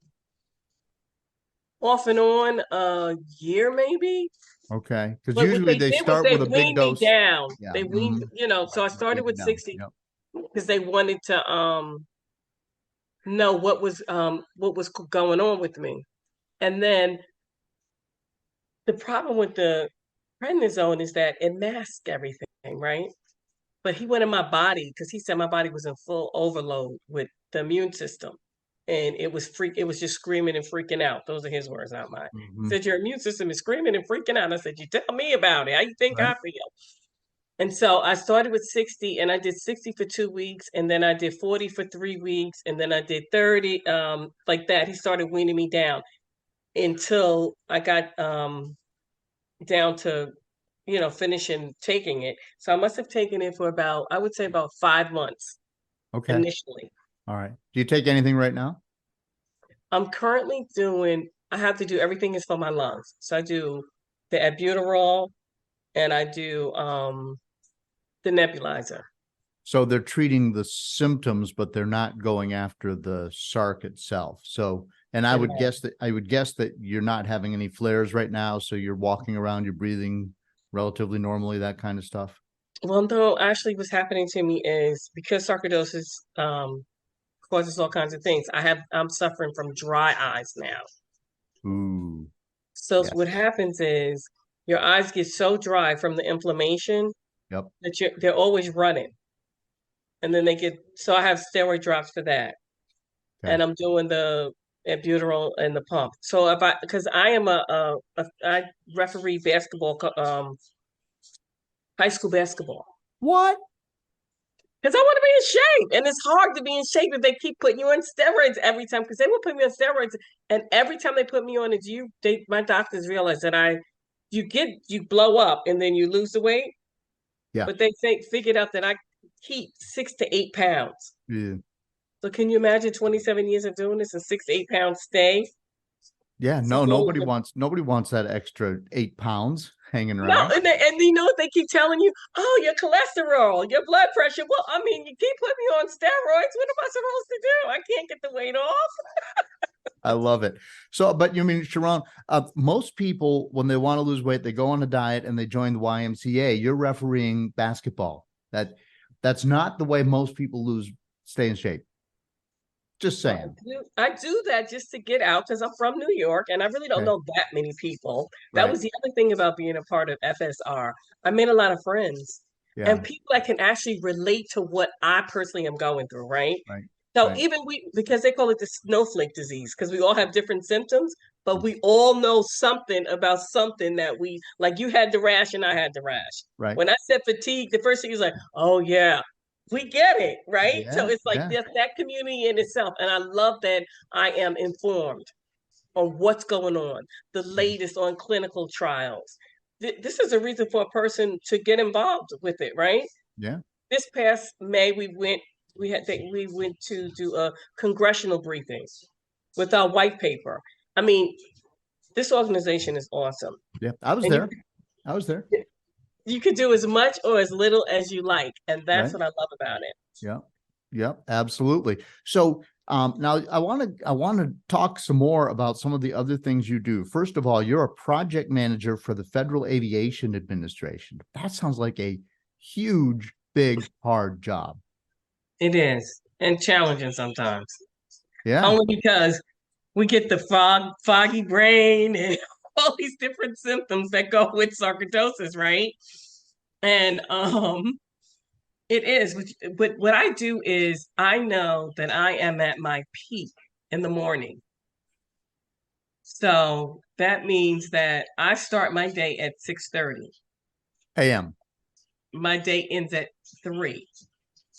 B: off and on a year, maybe.
A: Okay. Because usually they start with a big dose.
B: Me down. Yeah. They weaned, so I started with 60 because they wanted to know what was going on with me. And then the problem with the prednisone is that it masks everything, right? But he went in my body because he said my body was in full overload with the immune system. And it was just screaming and freaking out. Those are his words, not mine. He said, your immune system is screaming and freaking out. I said, you tell me about it. How you think I feel? And so I started with 60 and I did 60 for 2 weeks, and then I did 40 for 3 weeks, and then I did 30, like that. He started weaning me down until I got down to, finishing taking it. So I must have taken it for about, I would say about 5 months
A: Okay.
B: initially.
A: All right. Do you take anything right now?
B: I'm currently I have to do everything is for my lungs. So I do the albuterol and I do the nebulizer.
A: So they're treating the symptoms, but they're not going after the Sarc itself. So, and I would guess that you're not having any flares right now. So you're walking around, you're breathing relatively normally, that kind of stuff.
B: Well, no, actually what's happening to me is because sarcoidosis causes all kinds of things. I'm suffering from dry eyes now.
A: Ooh.
B: So
A: Yes.
B: what happens is your eyes get so dry from the inflammation
A: Yep.
B: that they're always running. And then so I have steroid drops for that.
A: Okay.
B: And I'm doing the albuterol and the pump. So because I am I referee basketball, high school basketball.
A: What?
B: Because I want to be in shape, and it's hard to be in shape if they keep putting you on steroids every time. Because they will put me on steroids, and every time they put me on it, my doctors realize that you blow up and then you lose the weight.
A: Yeah.
B: But they figured out that I keep 6 to 8 pounds.
A: Yeah.
B: So can you imagine 27 years of doing this and 6 to 8 pounds stay?
A: Yeah.
B: So
A: No, nobody wants that extra 8 pounds hanging
B: no,
A: around.
B: and you know what they keep telling you? Oh, your cholesterol, your blood pressure. Well, I mean, you keep putting me on steroids. What am I supposed to do? I can't get the weight off.
A: I love it. So, but you mean, Sherron, most people, when they want to lose weight, they go on a diet and they join the YMCA. You're refereeing basketball. That's not the way most people stay in shape. Just saying.
B: I do that just to get out because I'm from New York and I really don't know that many people. That was the other thing about being a part of FSR. I made a lot of friends and people that can actually relate to what I personally am going through, right?
A: Right.
B: So even because they call it the snowflake disease, because we all have different symptoms, but we all know something about something that like you had the rash and I had the rash.
A: Right.
B: When I said fatigue, the first thing is like, oh yeah, we get it, right?
A: Yeah,
B: so it's like that community in itself. And I love that I am informed on what's going on, the latest on clinical trials. This is a reason for a person to get involved with it, right?
A: Yeah.
B: This past May, we went to do a congressional briefing with our white paper. I mean, this organization is awesome.
A: Yeah, I was there.
B: You could do as much or as little as you like, and that's what I love about it.
A: Yeah, yeah, absolutely. So now I want to talk some more about some of the other things you do. First of all, you're a project manager for the Federal Aviation Administration. That sounds like a huge, big, hard job.
B: It is, and challenging sometimes.
A: Yeah.
B: Only because we get the foggy brain and all these different symptoms that go with sarcoidosis, right? And it is. But what I do is I know that I am at my peak in the morning. So that means that I start my day at 6:30
A: a.m.
B: My day ends at 3.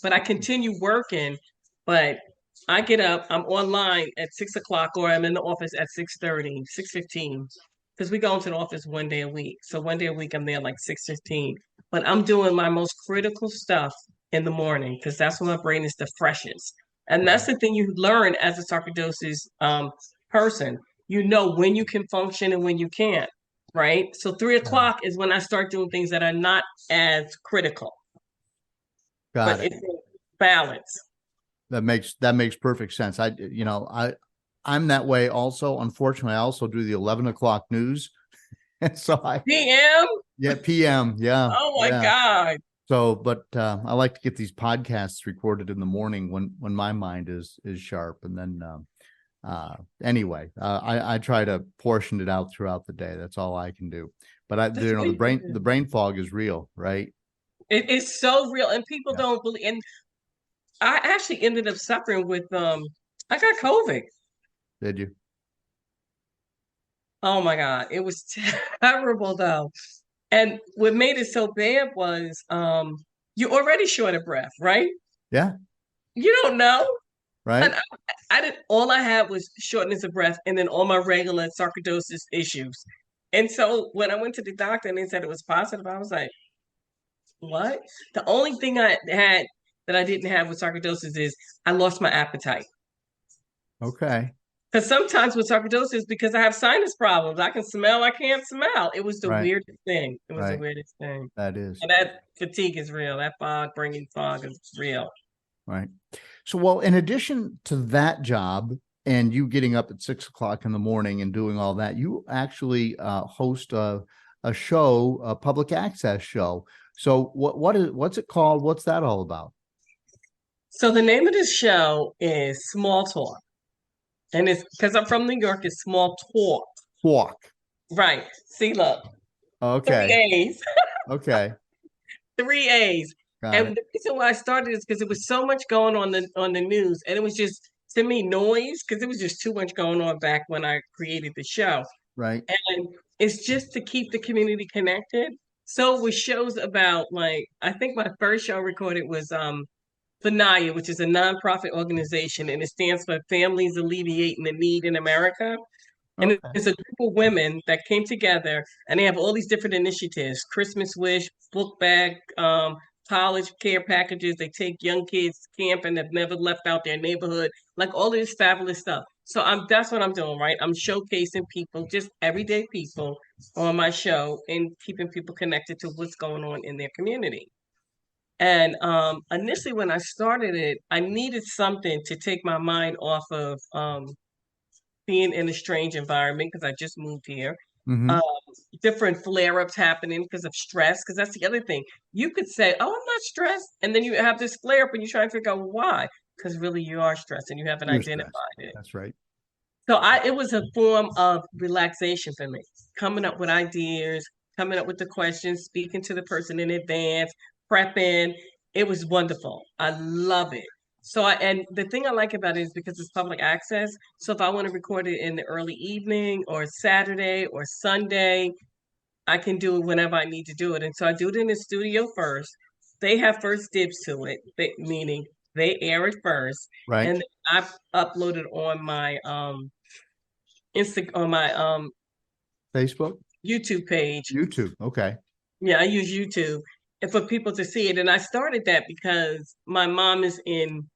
B: But I continue working, but I get up, I'm online at 6 o'clock, or I'm in the office at 6:30, 6:15, because we go into the office one day a week. So one day a week, I'm there like 6:15. But I'm doing my most critical stuff in the morning because that's when my brain is the freshest. And that's the thing you learn as a sarcoidosis person. You know when you can function and when you can't, right? So 3 o'clock is when I start doing things that are not as critical.
A: Got it.
B: It's a balance.
A: That makes perfect sense. I'm that way also. Unfortunately, I also do the 11 o'clock news. And so
B: PM?
A: Yeah, PM. Yeah.
B: Oh my God.
A: So, but I like to get these podcasts recorded in the morning when my mind is sharp. And then anyway, I try to portion it out throughout the day. That's all I can do. But the brain fog is real, right?
B: It is so real, and people don't believe. And I actually ended up suffering with I got COVID.
A: Did you?
B: Oh my God, it was terrible though. And what made it so bad was you're already short of breath, right?
A: Yeah.
B: You don't know.
A: Right.
B: And I didn't. All I had was shortness of breath, and then all my regular sarcoidosis issues. And so when I went to the doctor and they said it was positive, I was like, "What?" The only thing I had that I didn't have with sarcoidosis is I lost my appetite.
A: Okay.
B: Because sometimes with sarcoidosis, because I have sinus problems, I can smell, I can't smell. It was the
A: Right.
B: weirdest thing. It was the
A: Right.
B: weirdest thing.
A: That is.
B: And that fatigue is real. That bringing fog is real.
A: Right. So, well, in addition to that job and you getting up at 6 o'clock in the morning and doing all that, you actually host a show, a public access show. So what's it called? What's that all about?
B: So the name of this show is Small Talk. And it's because I'm from New York, it's Small Talk.
A: Walk.
B: Right. See, look.
A: Okay.
B: 3 A's.
A: Okay.
B: 3 A's.
A: Got
B: And
A: it.
B: the reason why I started is because it was so much going on the news, and it was just, to me, noise, because it was just too much going on back when I created the show.
A: Right.
B: And it's just to keep the community connected. So with shows about, like, I think my first show recorded was FNAYA, which is a nonprofit organization, and it stands for Families Alleviating the Need in America. And
A: Okay.
B: it's a group of women that came together, and they have all these different initiatives: Christmas Wish, book bag, college care packages. They take young kids camping that have never left out their neighborhood, like all of this fabulous stuff. So that's what I'm doing, right? I'm showcasing people, just everyday people on my show, and keeping people connected to what's going on in their community. And initially when I started it, I needed something to take my mind off of being in a strange environment, because I just moved here.
A: Mm-hmm.
B: Different flare-ups happening because of stress, because that's the other thing. You could say, "Oh, I'm not stressed," and then you have this flare-up and you try and figure out why, because really you are stressed and you haven't
A: You're
B: identified
A: stressed.
B: it.
A: That's right.
B: So it was a form of relaxation for me, coming up with ideas, coming up with the questions, speaking to the person in advance, prepping. It was wonderful. I love it. So and the thing I like about it is because it's public access. So if I want to record it in the early evening or Saturday or Sunday, I can do it whenever I need to do it. And so I do it in the studio first. They have first dibs to it, meaning they air it first.
A: Right.
B: And then I upload it on my on my
A: Facebook,
B: YouTube page.
A: YouTube. Okay.
B: Yeah, I use YouTube and for people to see it. And I started that because my mom is in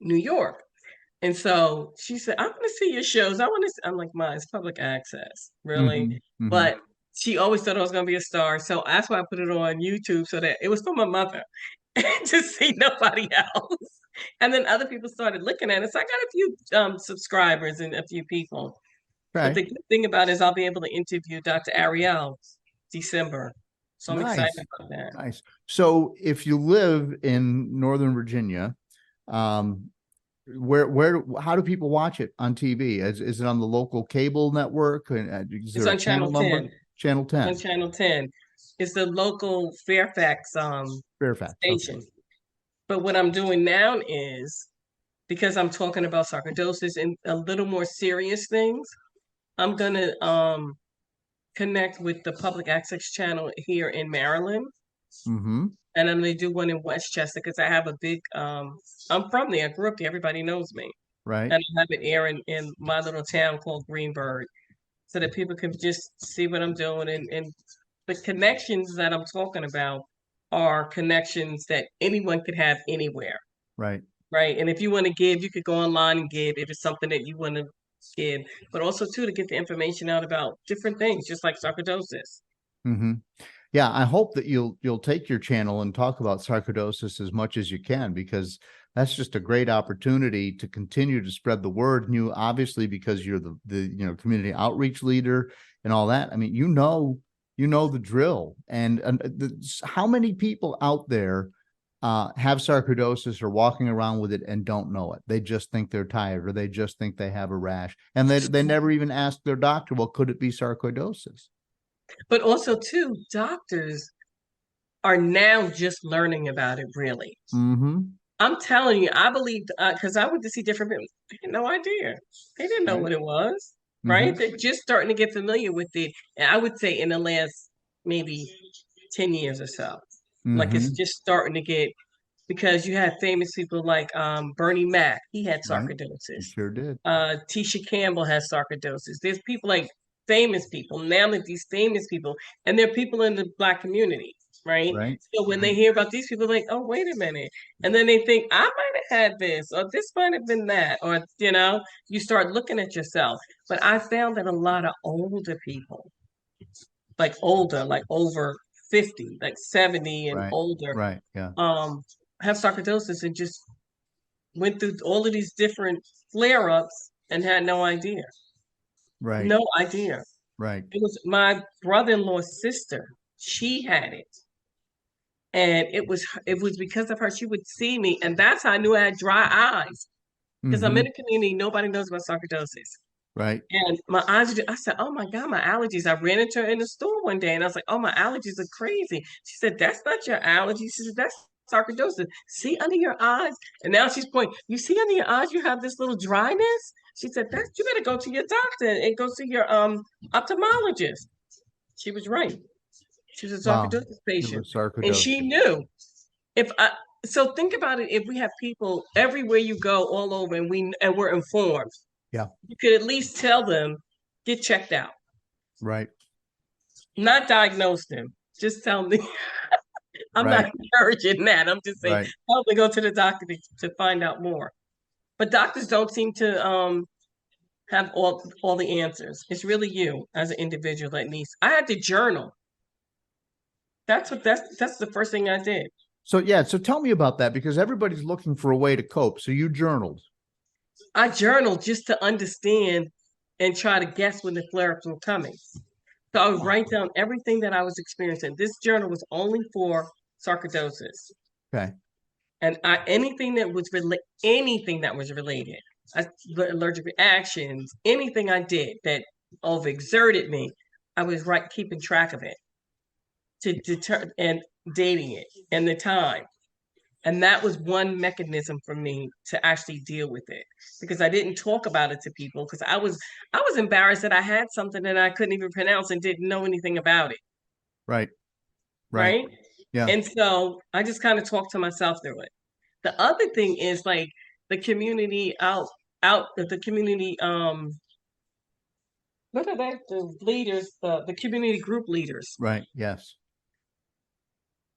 B: New York. And so she said, "I want to see your shows. I want to." I'm like, "Ma, it's public access, really."
A: Mm-hmm. Mm-hmm.
B: But she always thought I was going to be a star. So that's why I put it on YouTube, so that it was for my mother to see, nobody else. And then other people started looking at it. So I got a few subscribers and a few people. But the
A: Okay.
B: good thing about it is I'll be able to interview Dr. Ariel December. So I'm excited
A: Nice.
B: about that.
A: Nice. So if you live in Northern Virginia, how do people watch it on TV? Is it on the local cable network? Is
B: It's
A: there a
B: on Channel
A: number?
B: 10.
A: Channel
B: On
A: 10.
B: Channel 10. It's the local Fairfax
A: Fairfax. Okay.
B: station. But what I'm doing now is, because I'm talking about sarcoidosis and a little more serious things, I'm going to connect with the public access channel here in Maryland.
A: Mm-hmm.
B: And I'm going to do one in Westchester, because I have a big, I'm from there. I grew up there. Everybody knows me.
A: Right.
B: And I have it airing in my little town called Greenburgh, so that people can just see what I'm doing. And the connections that I'm talking about are connections that anyone could have anywhere.
A: Right.
B: Right. And if you want to give, you could go online and give if it's something that you want to give, but also too, to get the information out about different things, just like sarcoidosis.
A: Mm-hmm. Yeah, I hope that you'll take your channel and talk about sarcoidosis as much as you can, because that's just a great opportunity to continue to spread the word. And you, obviously, because you're the community outreach leader and all that. I mean, you know the drill. And how many people out there have sarcoidosis or walking around with it and don't know it? They just think they're tired, or they just think they have a rash, and they never even ask their doctor, well, could it be sarcoidosis?
B: But also too, doctors are now just learning about it, really.
A: Mm-hmm.
B: I'm telling you, I believe, because I went to see different people. They had no idea. They didn't know
A: Right.
B: what it was,
A: Mm-hmm.
B: right? They're just starting to get familiar with it. And I would say in the last maybe 10 years or so. Like it's
A: Mm-hmm.
B: just starting to get, because you have famous people like Bernie Mac, he had
A: Right. You
B: sarcoidosis.
A: sure did.
B: Tisha Campbell has sarcoidosis. There's people like famous people, now that these famous people, and they're people in the Black community, right?
A: Right.
B: So when they hear about these people, like, oh, wait a minute. And then they think, I might have had this, or this might have been that, or, you start looking at yourself. But I found that a lot of older people, like older, like over 50, like 70 and
A: Right.
B: older,
A: Right. Yeah.
B: have sarcoidosis and just went through all of these different flare-ups and had no idea.
A: Right.
B: No idea.
A: Right.
B: It was my brother-in-law's sister. She had it. And it was because of her. She would see me, and that's how I knew I had dry eyes. Because I'm
A: Mm-hmm.
B: in a community, nobody knows about sarcoidosis.
A: Right.
B: And my eyes, I said, oh my God, my allergies. I ran into her in the store one day and I was like, oh, my allergies are crazy. She said, that's not your allergies. She said, that's sarcoidosis. See under your eyes? And now she's pointing, you see under your eyes, you have this little dryness? She said, you better go to your doctor and go see your ophthalmologist. She was right. She was a
A: Wow.
B: sarcoidosis
A: It
B: patient.
A: was
B: And she
A: sarcoidosis.
B: knew. So think about it, if we have people everywhere you go all over and we're informed,
A: Yeah.
B: you could at least tell them, get checked out.
A: Right.
B: Not diagnose them. Just tell them. I'm
A: Right.
B: not encouraging that. I'm just saying,
A: Right.
B: help me go to the doctor to find out more. But doctors don't seem to have all the answers. It's really you as an individual that needs. I had to journal. That's the first thing I did.
A: So yeah, so tell me about that, because everybody's looking for a way to cope. So you journaled.
B: I journaled just to understand and try to guess when the flare-ups were coming. So I would write down everything that I was experiencing. This journal was only for sarcoidosis,
A: Okay.
B: and anything that was related, allergic reactions, anything I did that overexerted me, I was keeping track of it to deter and dating it and the time. And that was one mechanism for me to actually deal with it, because I didn't talk about it to people because I was embarrassed that I had something that I couldn't even pronounce and didn't know anything about it.
A: Right. Right.
B: Right.
A: Yeah.
B: And so I just kind of talked to myself through it. The other thing is like the community the community, what are they? The leaders, the community group leaders.
A: Right. Yes.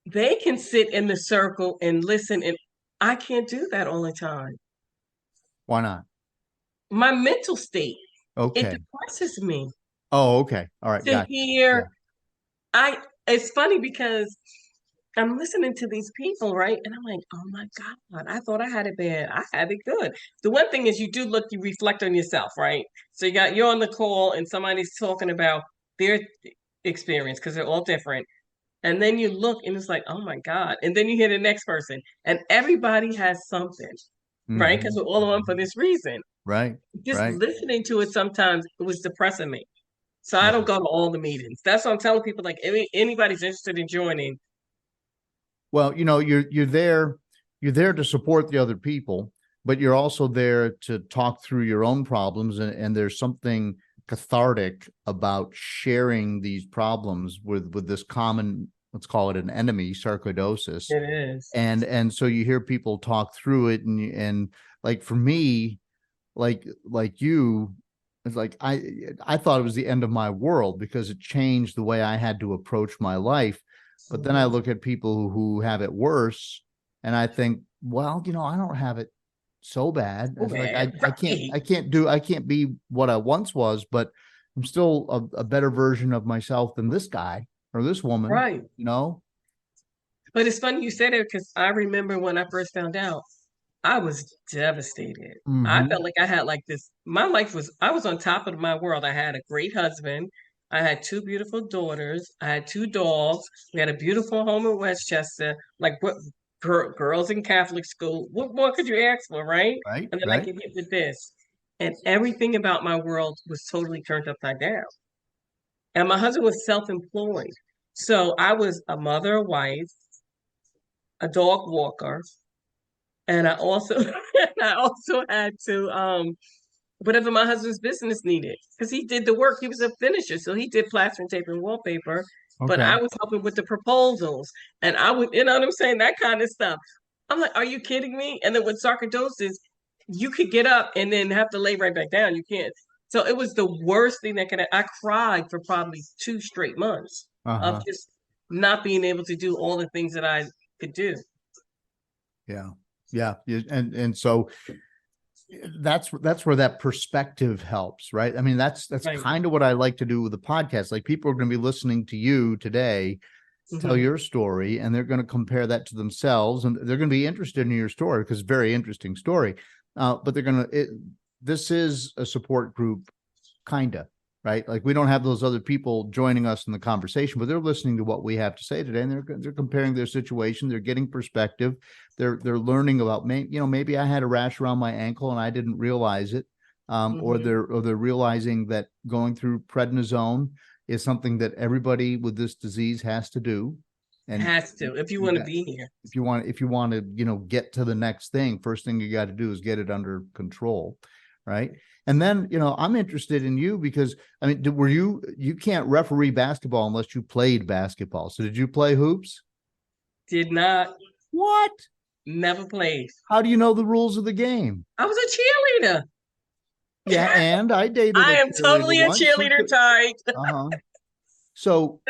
B: They can sit in the circle and listen, and I can't do that all the time.
A: Why not?
B: My mental state, it
A: Okay.
B: depresses me
A: Oh, okay. All right.
B: to
A: Gotcha.
B: hear. It's funny because I'm listening to these people, right? And I'm like, oh my God, I thought I had it bad. I had it good. The one thing is you reflect on yourself, right? So you're on the call and somebody's talking about their experience because they're all different. And then you look and it's like, oh my God. And then you hear the next person and everybody has something, right? Because we're all on for this reason.
A: Right.
B: Just
A: Right.
B: listening to it sometimes, it was depressing me. So I don't go to all the meetings. That's what I'm telling people. Like, anybody's interested in joining.
A: Well, you're there to support the other people, but you're also there to talk through your own problems. And there's something cathartic about sharing these problems with this common, let's call it an enemy, sarcoidosis.
B: It is.
A: And so you hear people talk through it, and like for me, like you, it's like I thought it was the end of my world because it changed the way I had to approach my life. But then I look at people who have it worse, and I think, well, I don't have it so bad. It's like I can't be what I once was, but I'm still a better version of myself than this guy or this woman.
B: Right.
A: But
B: it's funny you said it because I remember when I first found out, I was devastated.
A: Mm-hmm.
B: I felt like I had like this. I was on top of my world. I had a great husband. I had 2 beautiful daughters. I had 2 dogs. We had a beautiful home in Westchester. Like what girls in Catholic school. What more could you ask for, right?
A: Right.
B: And then I could get with this. And everything about my world was totally turned upside down. And my husband was self-employed. So I was a mother, a wife, a dog walker, and I also had to whatever my husband's business needed, because he did the work. He was a finisher, so he did plaster and tape and wallpaper, but
A: Okay.
B: I was helping with the proposals, and I would, you know what I'm saying, that kind of stuff. I'm like, are you kidding me? And then with sarcoidosis, you could get up and then have to lay right back down. You can't. So it was the worst thing that could. I cried for probably 2 straight months of
A: Uh-huh.
B: just not being able to do all the things that I could do.
A: Yeah. Yeah. And so that's where that perspective helps, right? I mean, that's
B: Right.
A: kind of what I like to do with the podcast. Like, people are going to be listening to you today, tell your story, and they're going to compare that to themselves, and they're going to be interested in your story because it's a very interesting story. But they're going to, this is a support group, kind of, right? Like, we don't have those other people joining us in the conversation, but they're listening to what we have to say today, and they're comparing their situation. They're getting perspective. They're learning about, maybe I had a rash around my ankle and I didn't realize it. Or they're realizing that going through prednisone is something that everybody with this disease has to do. And
B: has to, if you want to be here.
A: If you want to, get to the next thing, first thing you got to do is get it under control. Right. And then, I'm interested in you because, I mean, you can't referee basketball unless you played basketball. So did you play hoops?
B: Did not.
A: What?
B: Never played.
A: How do you know the rules of the game?
B: I was a cheerleader.
A: Yeah. And I dated.
B: I am totally a cheerleader type.
A: Uh-huh. So,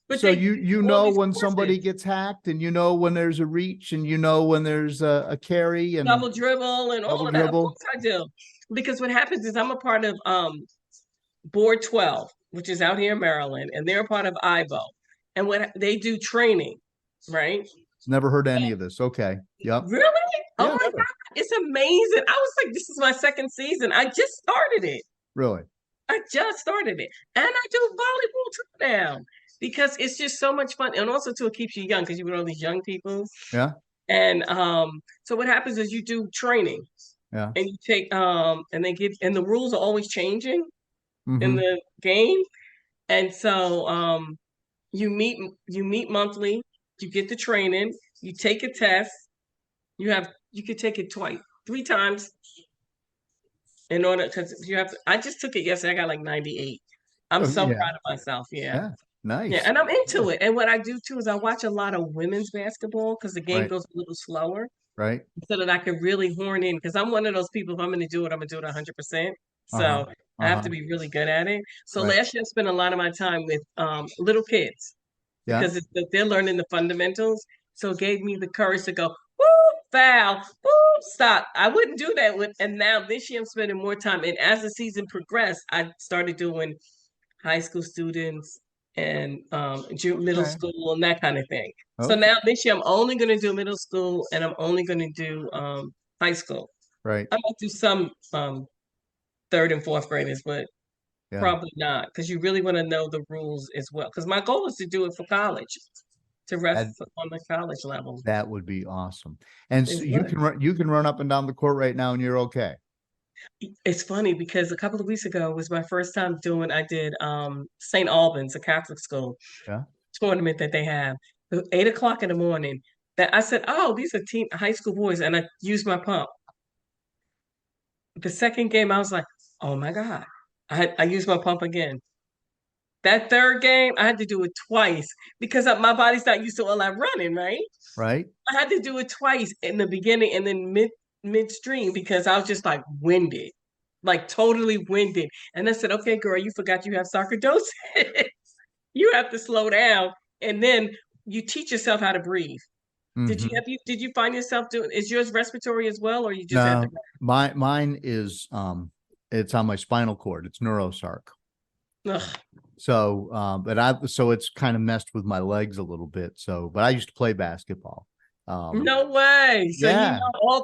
B: But
A: so you know when
B: courses.
A: somebody gets hacked, and when there's a reach, and when there's a carry and
B: double dribble and all of that. Of
A: dribble.
B: course I do. Because what happens is I'm a part of Board 12, which is out here in Maryland, and they're a part of IBO. And when they do training, right?
A: Never heard any of this. Okay. Yep.
B: Really?
A: Yeah,
B: Oh my
A: never.
B: God. It's amazing. I was like, this is my second season. I just started it.
A: Really?
B: I just started it. And I do volleyball too now because it's just so much fun. And also too, it keeps you young because you with all these young people.
A: Yeah.
B: And so what happens is you do training.
A: Yeah.
B: And you take and the rules are always changing in the game. And so you meet monthly, you get the training, you take a test, you could take it 3 times in order, because I just took it yesterday. I got like 98. I'm so proud of myself. Yeah.
A: Nice.
B: Yeah, and I'm into it. And what I do too is I watch a lot of women's basketball because the game goes a little slower.
A: Right.
B: So that I could really horn in, because I'm one of those people, if I'm going to do it, I'm going to do it 100%. So I have to be really good at it. So last year I spent a lot of my time with little kids because they're learning the fundamentals. So it gave me the courage to go, woo, foul, woo, stop. I wouldn't do that and now this year I'm spending more time. And as the season progressed, I started doing high school students and middle school and that kind of thing. Okay. So now this year I'm only going to do middle school and I'm only going to do high school.
A: Right.
B: I might do some 3rd and 4th graders, but probably not, because you really want to know the rules as well. Because my goal is to do it for college, to rest on the college level.
A: That would be awesome. And so you can run up and down the court right now and you're okay.
B: It's funny because a couple of weeks ago was my first time I did St. Albans, a Catholic school tournament that they have. 8 o'clock in the morning. That I said, oh, these are high school boys, and I used my pump. The second game, I was like, oh my God, I used my pump again. That third game, I had to do it twice because my body's not used to all that running, right?
A: Right.
B: I had to do it twice in the beginning and then midstream because I was just like winded, like totally winded. And I said, okay, girl, you forgot you have sarcoidosis. You have to slow down. And then you teach yourself how to breathe. Did you find yourself is yours respiratory as well, or you just have to?
A: Mine is it's on my spinal cord. It's neurosarc.
B: Ugh.
A: So so it's kind of messed with my legs a little bit. So, but I used to play basketball.
B: No way. So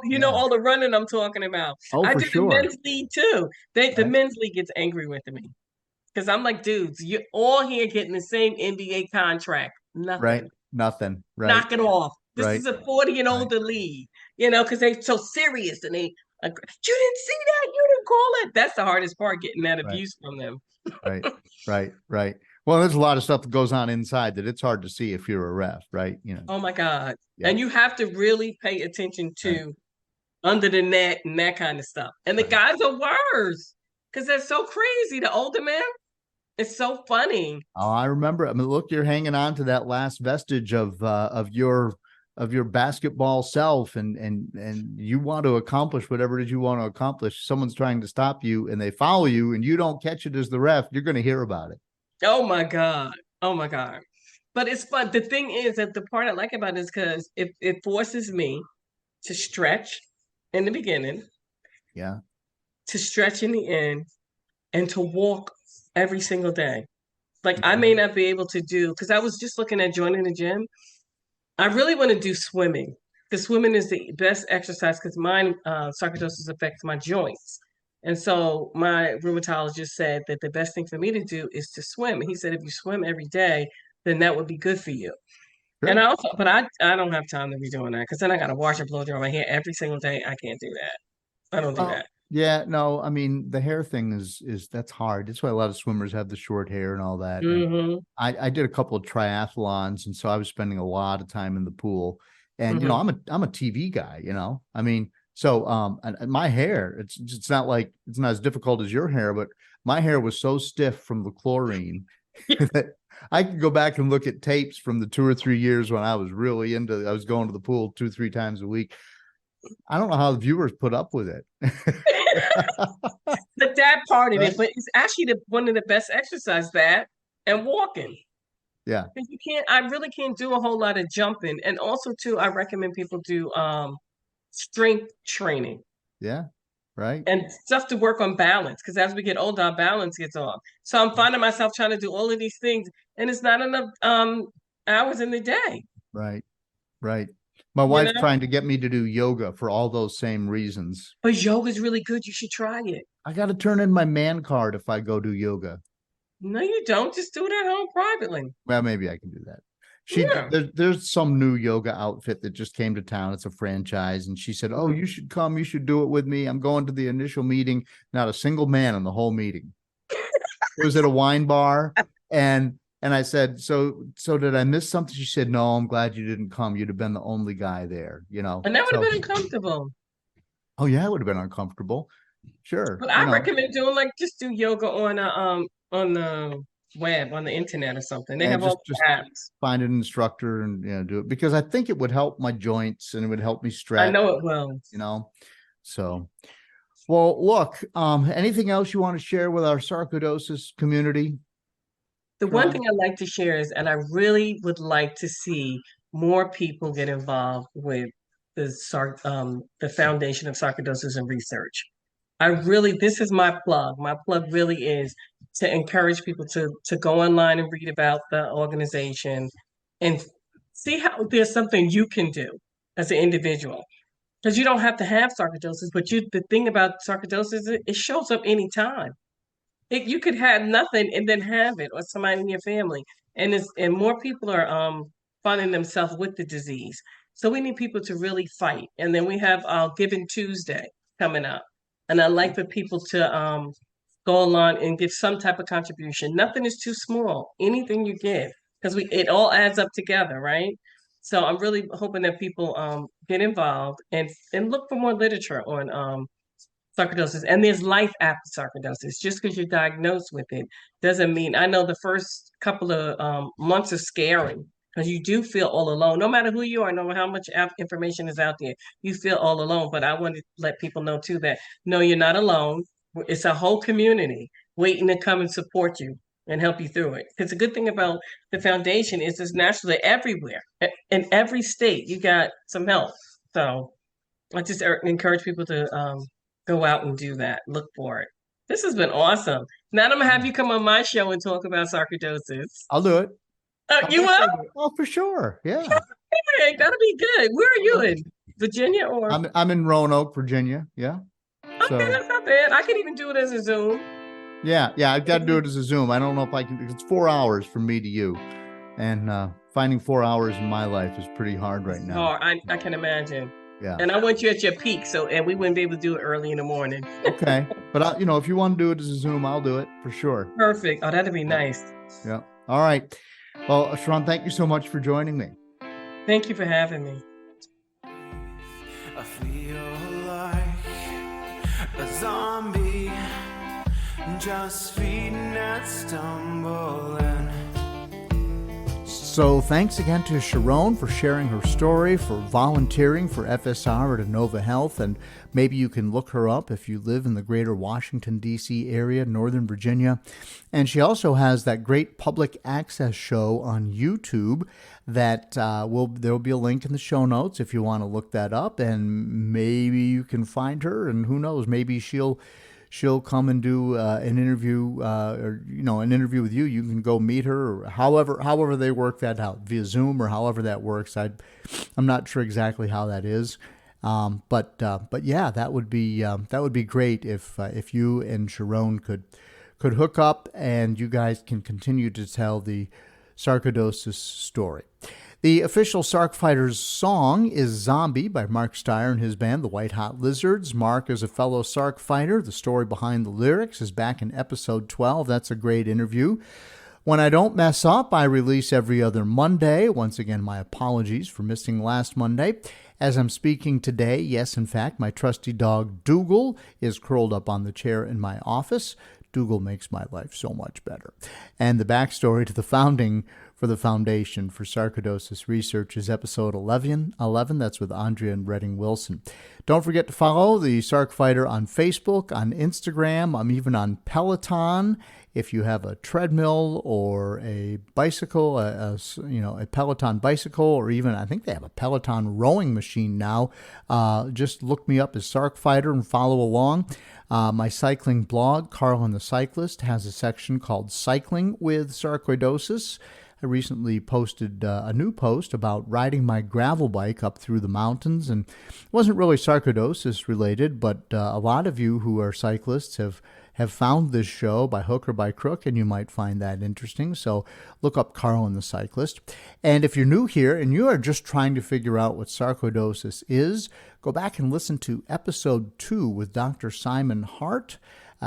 B: you know all the running I'm talking about.
A: Oh,
B: I
A: for
B: did
A: sure.
B: the men's league too. The men's league gets angry with me because I'm like, dudes, you're all here getting the same NBA contract. Nothing.
A: Right. Nothing. Right.
B: Knock it off. This is a 40 and older league, because they're so serious and you didn't see that. You didn't call it. That's the hardest part, getting that abuse from them.
A: Right. Well, there's a lot of stuff that goes on inside that it's hard to see if you're a ref, right?
B: Oh my God. Yeah. And you have to really pay attention to under the net and that kind of stuff. And the guys are worse because they're so crazy. The older men, It's so funny.
A: Oh, I remember. I mean, look, you're hanging on to that last vestige of your basketball self, and you want to accomplish whatever it is you want to accomplish. Someone's trying to stop you, and they follow you, and you don't catch it as the ref. You're going to hear about it.
B: Oh my God. Oh my God. But it's fun. The thing is that the part I like about it is because it forces me to stretch in the beginning,
A: Yeah.
B: to stretch in the end, and to walk every single day. Like I may not be able to do, because I was just looking at joining the gym. I really want to do swimming. The swimming is the best exercise because mine sarcoidosis affects my joints. And so my rheumatologist said that the best thing for me to do is to swim. And he said if you swim every day, then that would be good for you. And
A: Sure.
B: I don't have time to be doing that because then I got to wash and blow dry my hair every single day. I can't do that. I don't do
A: Well,
B: that.
A: yeah, no, I mean the hair thing is that's hard. That's why a lot of swimmers have the short hair and all that. And
B: Hmm.
A: I did a couple of triathlons, and so I was spending a lot of time in the pool. And
B: Hmm.
A: I'm a TV guy. I mean, so and my hair, it's not like it's not as difficult as your hair, but my hair was so stiff from the chlorine that I could go back and look at tapes from the 2 or 3 years when I was really I was going to the pool 2, 3 times a week. I don't know how the viewers put up with it.
B: But that part of
A: Right?
B: it, but it's actually one of the best exercise, that and walking.
A: Yeah.
B: Because I really can't do a whole lot of jumping. And also too, I recommend people do strength training
A: Yeah. Right.
B: and stuff to work on balance. Because as we get older, our balance gets off. So I'm finding myself trying to do all of these things, and it's not enough hours in the day.
A: Right. Right. My
B: You
A: wife's
B: know,
A: trying to get me to do yoga for all those same reasons.
B: but yoga is really good. You should try it.
A: I got to turn in my man card if I go do yoga.
B: No, you don't. Just do it at home privately.
A: Well, maybe I can do that.
B: Yeah.
A: There's some new yoga outfit that just came to town. It's a franchise. And she said, "Oh,
B: Mhm.
A: you should come. You should do it with me. I'm going to the initial meeting." Not a single man in the whole meeting. It was at a wine bar. And I said, so did I miss something? She said, "No, I'm glad you didn't come. You'd have been the only guy there, you know."
B: And that would have
A: So,
B: been uncomfortable.
A: oh yeah, it would have been uncomfortable. Sure.
B: But I recommend doing like just do yoga on the web, on the internet or something. They
A: And
B: have all
A: just
B: the apps.
A: find an instructor and do it, because I think it would help my joints and it would help me
B: I
A: stretch,
B: know it will.
A: you know. So, well, look, anything else you want to share with our sarcoidosis community?
B: The one
A: Sherron?
B: thing I like to share is, and I really would like to see more people get involved with the Foundation of Sarcoidosis and Research. This is my plug. My plug really is to encourage people to go online and read about the organization and see how there's something you can do as an individual. Because you don't have to have sarcoidosis, but the thing about sarcoidosis is it shows up anytime. You could have nothing and then have it, or somebody in your family, and more people are finding themselves with the disease. So we need people to really fight. And then we have Giving Tuesday coming up, and I like for people to go along and give some type of contribution. Nothing is too small. Anything you give, because it all adds up together, right? So I'm really hoping that people get involved and look for more literature on sarcoidosis. And there's life after sarcoidosis. Just because you're diagnosed with it doesn't mean. I know the first couple of months are scary because you do feel all alone. No matter who you are, no matter how much information is out there, you feel all alone. But I want to let people know too that no, you're not alone. It's a whole community waiting to come and support you and help you through it. Because the good thing about the foundation is it's nationally everywhere. In every state, you got some help. So I just encourage people to go out and do that. Look for it. This has been awesome. Now I'm gonna have you come on my show and talk about sarcoidosis.
A: I'll do it.
B: You will?
A: Oh, for sure. Yeah.
B: Hey, that'll be good. Where are you in? Virginia or?
A: I'm in Roanoke, Virginia. Yeah.
B: Okay,
A: So
B: that's not bad. I could even do it as a Zoom.
A: yeah, I've got to do it as a Zoom. I don't know if I can. It's 4 hours from me to you, and finding 4 hours in my life is pretty hard right now.
B: Oh, I can imagine.
A: Yeah.
B: And I want you at your peak, and we wouldn't be able to do it early in the morning.
A: Okay, but if you want to do it as a Zoom, I'll do it for sure.
B: Perfect. Oh, that'd be nice.
A: Yeah. All right. Well, Sherron, thank you so much for joining me.
B: Thank you for having me.
D: I feel like a zombie, just feeding and stumbling.
A: So thanks again to Sherron for sharing her story, for volunteering for FSR at Inova Health, and maybe you can look her up if you live in the greater Washington, D.C. area, Northern Virginia. And she also has that great public access show on YouTube that there will be a link in the show notes if you want to look that up, and maybe you can find her, and who knows, maybe she'll come and do an interview, an interview with you. You can go meet her, or however they work that out, via Zoom or however that works. I'm not sure exactly how that is, but yeah, that would be great if you and Sherron could hook up and you guys can continue to tell the sarcoidosis story. The official Sarc Fighter's song is Zombie by Mark Steyer and his band, the White Hot Lizards. Mark is a fellow Sarc Fighter. The story behind the lyrics is back in episode 12. That's a great interview. When I don't mess up, I release every other Monday. Once again, my apologies for missing last Monday. As I'm speaking today, yes, in fact, my trusty dog Dougal is curled up on the chair in my office. Dougal makes my life so much better. And the backstory to the founding for the Foundation for Sarcoidosis Research is episode 11. That's with Andrea and Redding Wilson. Don't forget to follow the Sarc Fighter on Facebook, on Instagram. I'm even on Peloton. If you have a treadmill or a bicycle, a Peloton bicycle, or even I think they have a Peloton rowing machine now, just look me up as Sarc Fighter and follow along. My cycling blog, Carl and the Cyclist, has a section called Cycling with Sarcoidosis. I recently posted a new post about riding my gravel bike up through the mountains, and it wasn't really sarcoidosis related, but a lot of you who are cyclists have found this show by hook or by crook, and you might find that interesting. So look up Carl and the Cyclist. And if you're new here and you are just trying to figure out what sarcoidosis is, go back and listen to episode 2 with Dr. Simon Hart.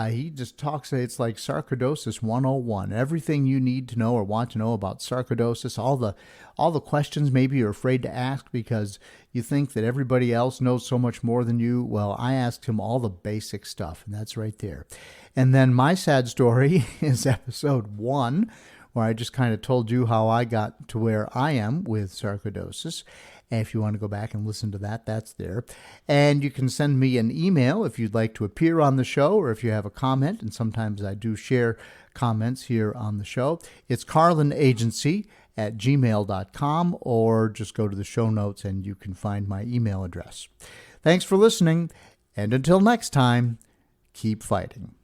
A: He just talks, it's like Sarcoidosis 101. Everything you need to know or want to know about sarcoidosis, all the questions maybe you're afraid to ask because you think that everybody else knows so much more than you. Well, I asked him all the basic stuff, and that's right there. And then my sad story is episode 1, where I just kind of told you how I got to where I am with sarcoidosis. And if you want to go back and listen to that, that's there. And you can send me an email if you'd like to appear on the show or if you have a comment. And sometimes I do share comments here on the show. It's carlinagency@gmail.com, or just go to the show notes and you can find my email address. Thanks for listening. And until next time, keep fighting.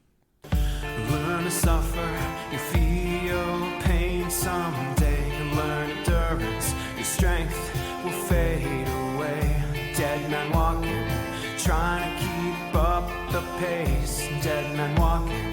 D: Learn to suffer, you feel pain someday. Learn endurance, your strength will fade away. Dead men walking, trying to keep up the pace. Dead men walking,